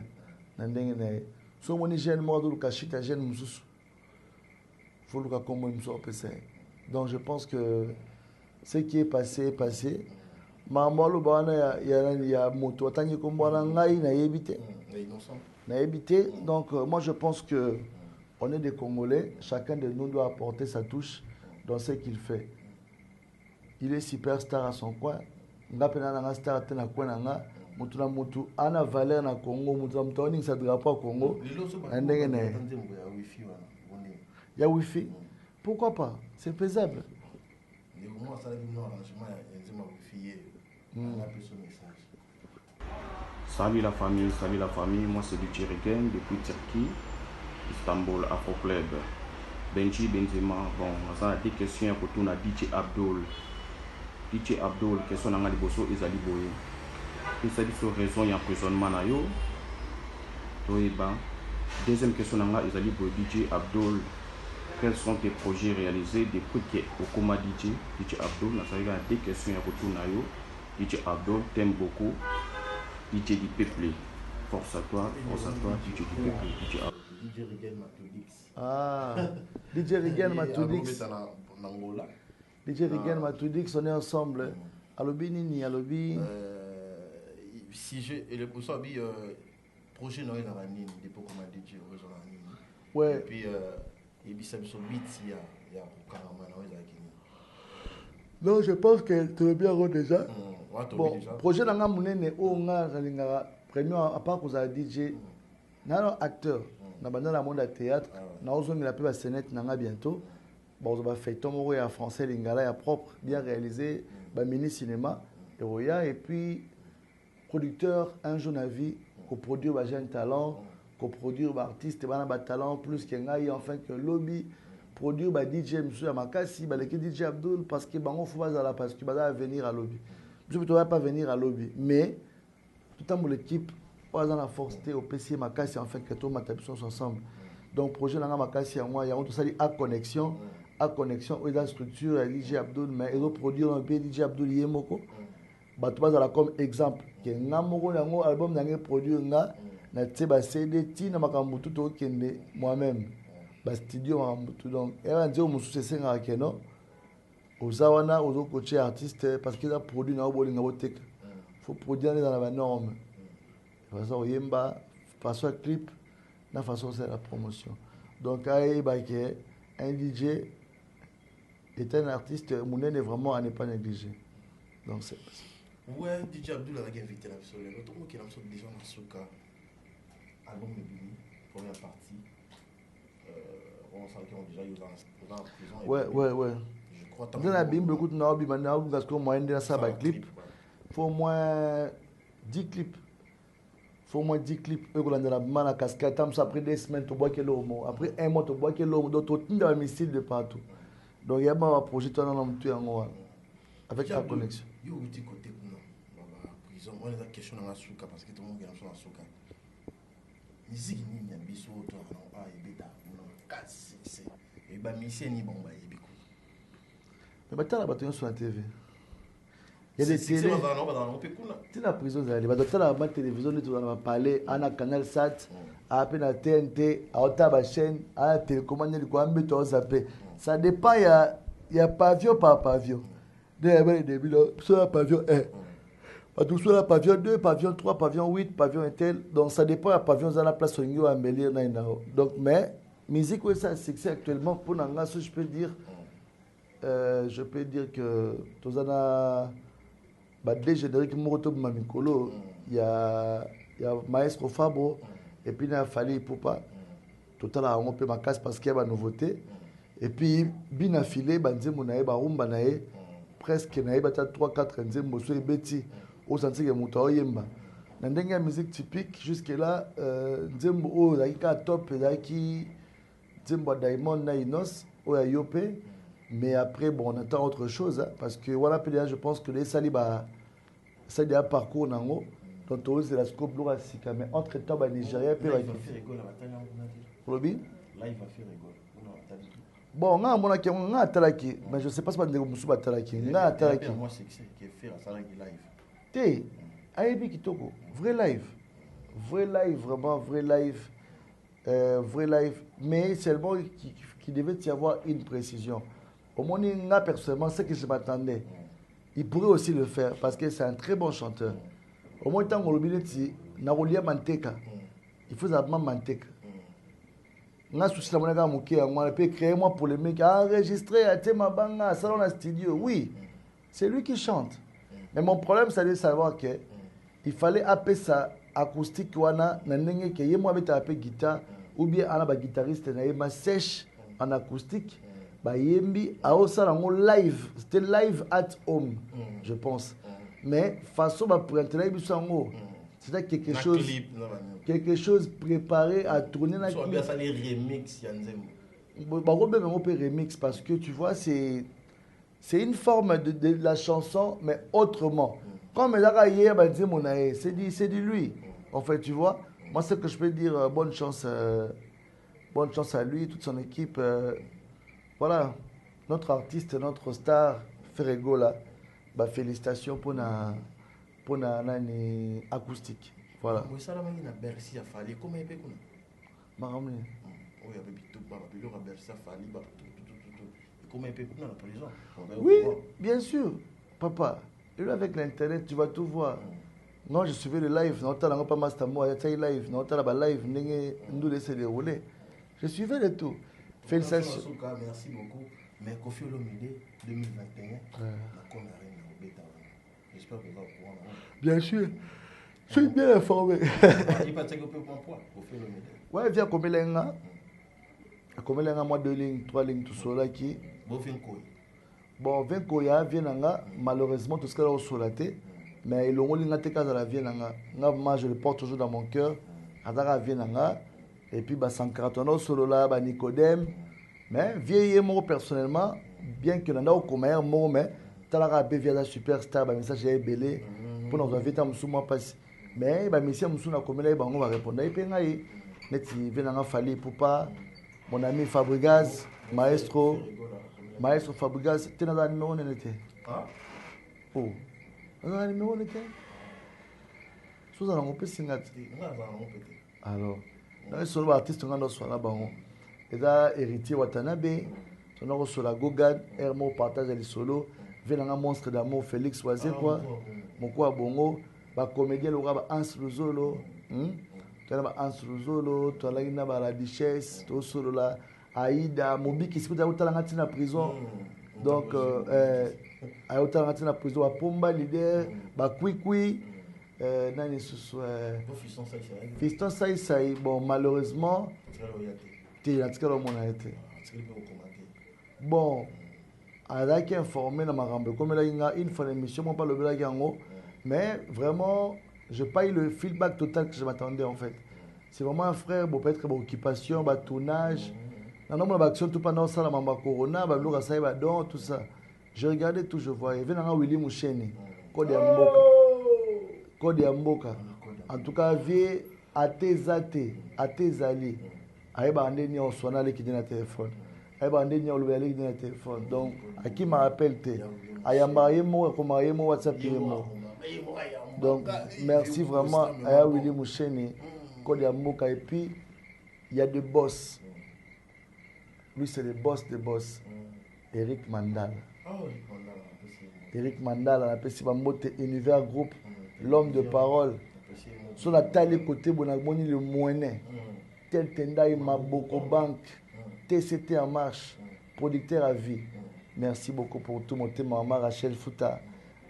[SPEAKER 1] Si on est jeune, donc je pense que ce qui est passé est passé. Donc moi je pense que on est des Congolais, chacun de nous doit apporter sa touche dans ce qu'il fait. Il est superstar à son coin. Il a star à coin. Mutu ana valeur na Congo, mutu sa drapeau Congo. Il y a Wi-Fi. Pourquoi pas? C'est faisable.
[SPEAKER 10] Salut la famille, moi c'est DJ Regen depuis Turquie, Istanbul, Afro Club. Benji Benzema, bon, ça a des questions pour tout na DJ Abdul. DJ Abdul question nanga liboso ezali boye pesa biso raison ya emprisonnement na yo toyeba. Deuxième question nanga ezali boye DJ Abdul, quels sont tes projets réalisés depuis que okoma DJ Abdul? Na sali deux questions ya kotuna yo. DJ Abdul, t'aime beaucoup DJ du peuple, force à toi DJ du peuple, DJ Abdul.
[SPEAKER 2] DJ Regan Matudix.
[SPEAKER 1] Ah, DJ Regan Matudix. DJ Regan Matudix, on est ensemble. Alobi nini, alobi.
[SPEAKER 2] Si je et le poussabi projet Noël à Nini, depuis qu'on m'a dit à Nini.
[SPEAKER 1] Ouais.
[SPEAKER 2] Et puis il y a des bits, il y a carrément Noël à Nini.
[SPEAKER 1] Non, je pense que tu veux bien rendre déjà. Bon, projet nanga munene o nga zalingara premier à part que DJ nano acteur na banda na monde théâtre na ozongi la pe ba scénette nanga bientôt. Bon, on va faire tomber en français lingala ya propre, bien réalisé, ba mini cinéma et puis producteur un jeune avis coproduire ba jeune talent, coproduire ba artiste ba talent plus qu'engai enfin que lobby produire ba DJ monsieur ya makasi ba leki DJ Abdul parce que bango faut pas là parce que ba venir à lobby. Je ne peux pas venir à lobby mais tout le temps l'équipe pas dans la force au PC makasi enfin que tout matabison ensemble. Donc projet nanga makasi ya moi ya on tout ça dit à connexion où la structure à DJ Abdul mais ils produire un peu DJ Abdul yemoko. Ba tout pas comme exemple que ngamoko nango album nanga produire nga na teba CD ti na makambo tout au kende moi-même. Ba studio makambo donc era ndio mususu senga keno ozawana ozo coacher artiste parce qu'il a produit na obolinga botek faut produire dans la norme façon yemba façon clip na façon c'est la promotion donc ay ba que un DJ est un artiste monene vraiment à ne pas négliger donc c'est
[SPEAKER 2] ouais DJ Abdul a invité la personne tout le monde qui a déjà dans Souka album de Bini première partie on sent qu'ils ont déjà eu dans la prison
[SPEAKER 1] ouais je crois dans la bim beaucoup de nabi maintenant parce que moyen de ça ba clip faut au moins 10 clips eux dans la mana cascade tam ça après 2 semaines to bois que l'homme après un mois to bois que l'homme d'autres dans missile de partout donc il y a un projet dans l'homme tu en avec la connexion
[SPEAKER 2] yo uti côté na prison on est la question dans la souka parce que tout le monde est dans la souka musique ni na biso to na ebeta no kasi c'est et ba mission ni bomba ebiko
[SPEAKER 1] mais batala bato sur la TV il y a des télé c'est la prison za les bato la télévision ni to na parler ana canal sat a pe na TNT a ota ba chaîne a télécommande ko ambe to zappé ça dépend il y a pavillon par pavillon des début sur la pavillon 1 tout sur la pavillon 2 pavillon 3 pavillon 8 pavillon tel donc ça dépend la pavillon dans la place où on embellir na donc mais musique ouais ça c'est actuellement pour nanga je peux dire que tozana ba deux génériques moto mamikolo il y a Maestro Fabo et puis il a fallu Poupa total a on peut ma casse parce qu'il y a une nouveauté et puis bien affilé banzemo na ba rumba na presque na ba 3 4 nzembo so ebeti au senti que moto yemba na ndenge ya musique typique jusque là nzembo o la ka top la ki nzembo Diamond na Inos o ya Yopé mais après bon on attend autre chose hein, parce que voilà peut-être je pense que les saliba ça déjà parcours nango donc tout c'est la scope lourd asika mais entre temps ba Nigeria pe ba Robi
[SPEAKER 2] live va faire rigole
[SPEAKER 1] bon nga mona ke nga talaki mais je sais pas si bandeko musu ba talaki nga talaki
[SPEAKER 2] moi c'est qui faire ça live
[SPEAKER 1] Té, Aïbi Kitoko, vrai live, vraiment vrai live, mais seulement qui devait y avoir une précision. Au moins, personnellement, c'est que je m'attendais. Il pourrait aussi le faire parce que c'est un très bon chanteur. Au moins, tant qu'on le dit, Narolia Manteka, il faut absolument Manteka. Nga souci la monnaie mouké, on peut créer moi pour les mecs, enregistrer à Tema Banga, salon à studio. Oui, c'est lui qui chante. Mais mon problème, c'est de savoir qu'il fallait appeler ça acoustique wana nanenge que yemo avec appeler guitare ou bien ana ba guitariste na yema sèche en acoustique ba yembi a osala ngo live, c'était live at home je pense. Mais façon ba prendre bisango c'était quelque chose préparé à tourner na
[SPEAKER 2] clip. Ça les remix ya nzembo.
[SPEAKER 1] Ba robe même on peut remix parce que tu vois c'est C'est une forme de la chanson, mais autrement. Comme c'est dit lui. En fait, tu vois, moi, ce que je peux dire, bonne chance à lui, toute son équipe. Voilà, notre artiste, notre star, Ferrego, là, bah, félicitations pour la acoustique. Voilà. Oui, bien sûr, papa. Et là, avec l'internet, tu vas tout voir. Non, je suivais le live. Non, t'as pas master moi, t'as live. Non, t'as pas live. Nous laisser dérouler. Je suivais le tout. Félicitations.
[SPEAKER 2] Merci beaucoup. Mais Kofi Olomide 2021, j'espère que vous êtes au courant.
[SPEAKER 1] Bien sûr. Je suis bien informé. Ouais, viens comme l'enga. Comme l'enga, moi 2 lignes, 3 lignes, tout cela qui. Bon, Venkoya vient malheureusement tout ce qu'il a au solaté. Mais le monde n'a pas la vie moi je le porte toujours dans mon cœur. Adara vient et puis bah Sankaratono solo là, bah Nicodème. Mais vieillir moi personnellement, bien que l'on a au commun mot mais talara via la superstar, bah message est belé pour nous inviter à moi passer. Mais bah monsieur Moussuna comme là, bah on va répondre. Et puis ngai neti vient fali pour pas mon ami Fabregas, Maestro Fabregas, tu n'as pas de numéro n'était. Oh. Alors, là, c'est l'artiste qui a été héritier Watanabe, on a sur la Gogad, Hermo partage les solos, Venanga Monstre d'amour, Félix Wazekwa, Mokwa Bongo, comédien Laura Hans Luzolo, tu as Hans Luzolo, tu as la Duchesse, tu as solo la Aïda, Mobi qui se trouve dans la prison. Donc, à autant la prison à Pomba leader Kwikwi nani susu Fiston Saï bon malheureusement tu as bon à qui informé dans ma rambe comme là une fois l'émission moi pas le blague en haut mais vraiment je pas eu le feedback total que je m'attendais en fait. C'est vraiment un frère bon peut-être bon occupation bah tournage non mais action tout pendant ça la mamba corona bah l'oura ça va don tout ça. Je regardais tout, je voyais. Il y a Willy Moucheni, Code Yamboka. En tout cas, vie à tes alliés. Aïe, bandé on sonne qui dit le téléphone. Aïe, bandé on le qui dit le téléphone. Donc, à qui m'appelle Aïe, marié moi, comme marié moi, WhatsApp moi. Donc, merci vraiment à Willy Moucheni, Code Yamboka. Et puis, il y a des boss. Lui, c'est le boss des boss. Eric Mandal. Eric Mandal, on appelle ça Univers Group, l'homme de parole. Sur la taille côté, on a le moyen. Tel Tendai Maboko Bank, TCT en marche, producteur à vie. Merci beaucoup pour tout, mon thème, maman Rachel Fouta.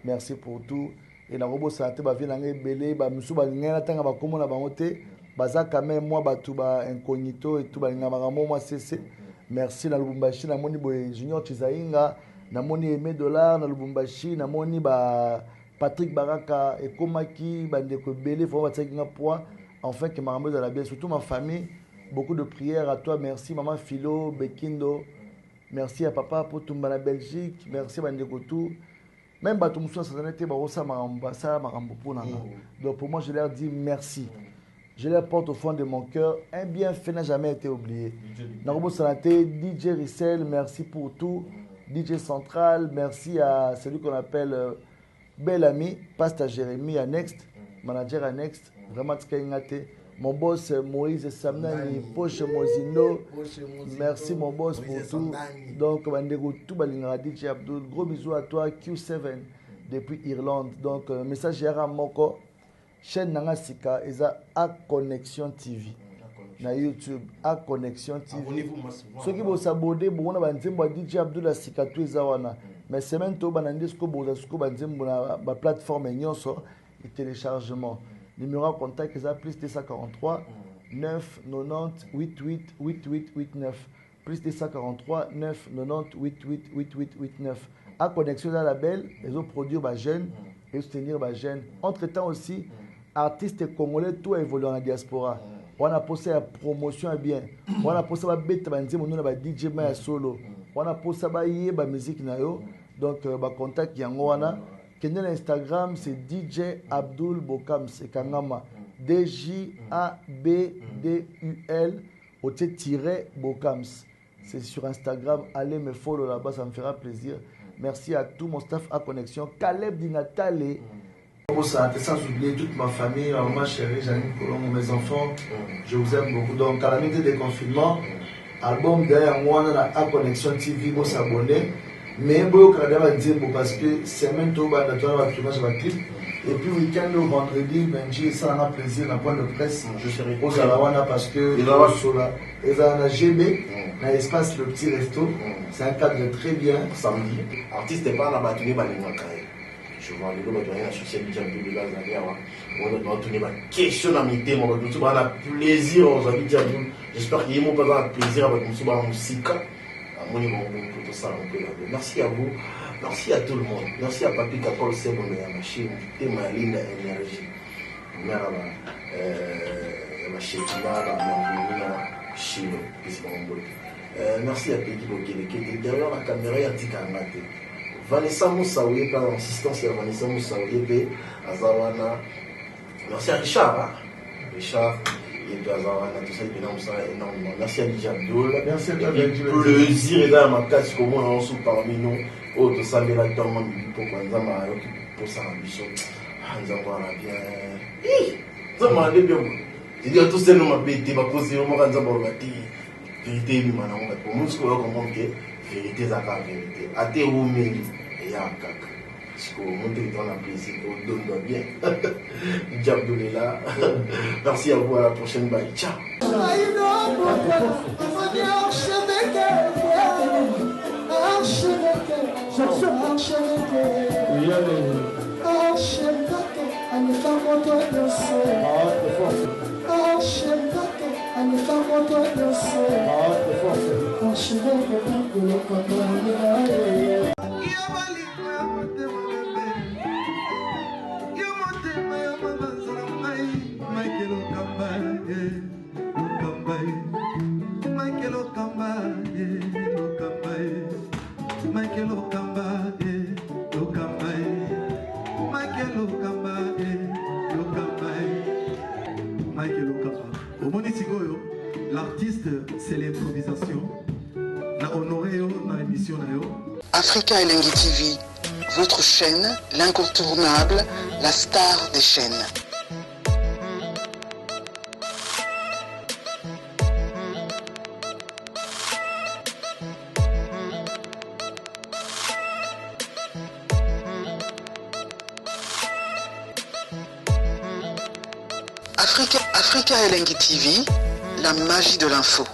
[SPEAKER 1] Merci pour tout. Et la robot santé, bah vient en belé, bah monsieur, bah n'y'a pas de comment on a monté, bah ça quand même moi, bah tout bah incognito et tout bah n'y'a pas moi cessé. Merci la Lubumbashi, la moni boy Junior Chizainga. Namoni Aimé Dollar, na Lubumbashi, namoni ba Patrick Baraka et Komaki, bandeko belé, faut va tsakinga poids. Enfin que ma ramène de la bien, surtout ma famille. Beaucoup de prières à toi, merci maman Philo, Bekindo. Merci à papa pour tout la Belgique, merci bandeko tout. Même batou moussa ça n'était pas ça marambo pour nanga. Donc pour moi je leur dis merci. Je leur porte au fond de mon cœur. Un bienfait n'a jamais été oublié. Narobo Sanate, DJ Rissel, merci pour tout. DJ Central, merci à celui qu'on appelle Bel Ami, Pasteur Jérémy à Next, manager à Next, vraiment Tskaingate. Mon boss Moïse Samnani, Poche Mozino, merci mon boss pour tout. Donc, tout DJ Abdul, gros bisous à toi, Q7 depuis Irlande. Donc, message à Moko, chaîne Nangasika, et ça à Connexion TV. Na YouTube à Connexion TV. Ceux qui vont s'abonner, bon, on va dire DJ Abdul la Sikatou Zawana. Mais c'est même tout banandi ce que vous avez la plateforme et téléchargement. Numéro de contact est plus 243 9 90 88 88 89. Plus 243 9 90 88 88 89. À Connexion dans la belle, ils ont produit ma jeune et soutenir ma jeune. Entre-temps aussi, artistes congolais tout évolué dans la diaspora. On a posé la promotion bien. On a posé la bête, on a DJ Maya solo. On a posé la musique. Donc, contact Yangoana. Kende na Instagram, c'est DJ Abdul Bokams. C'est Kangama. DJABDUL Bokams. C'est sur Instagram. Allez me follow là-bas, ça me fera plaisir. Merci à tout mon staff à Connexion. Caleb Dinatale. Sans oublier toute ma famille, ma maman chérie, Janine Colombo, mes enfants. Je vous aime beaucoup. Donc, Calamité des confinements, album derrière moi, on a à Connexion TV, vous s'abonner. Mais vous va dire parce que semaine tout va être clip. Et puis week-end le vendredi, Benji, ça a plaisir dans le point de presse. Je serai aux Alawana parce que ils ont un GB, dans l'espace le petit resto. C'est un cadre très bien.
[SPEAKER 2] Samedi, artiste n'est pas là, bah tu n'es pas les mois. Je vois les gens qui ont associé déjà un peu de gaz à l'air. On va tourner ma question à mi thème. On va plaisir aux habitants. J'espère qu'ils vont pas plaisir avec nous sur la musique. Merci à vous, merci à tout le monde, merci à Papi Kapol Sebo na machine, tema linda énergie. Mara machine mara na chino merci à Peggy Bokele qui était derrière la caméra et a dit Kangate. Vanessa Moussaouye par l'assistance de Vanessa Moussaouye Azawana. Merci à Richard. Richard. Merci à DJ Abdul.
[SPEAKER 1] Merci à
[SPEAKER 2] plaisir et dans ma casse comme on sous parmi nous. Autre salut la tombe pour Nzama pour sa ambition. Nzama bien. Nzama allez bien. Il dit à tous ces noms ma bête, ma position, mon Nzama Bati. Vérité, lui maintenant pour nous ce qu'on comprend que vérité ça pas vérité. Ate ou meli et ya kaka. Parce qu'on monte dans la plaisir, on donne bien. Abdul est là. Merci à vous, à la prochaine. Bye. Ciao.
[SPEAKER 5] L'artiste, c'est l'improvisation. La honoré dans l'émission.
[SPEAKER 6] Africa Elengi TV, votre chaîne, l'incontournable, la star des chaînes. Africa Elengi TV, la magie de l'info.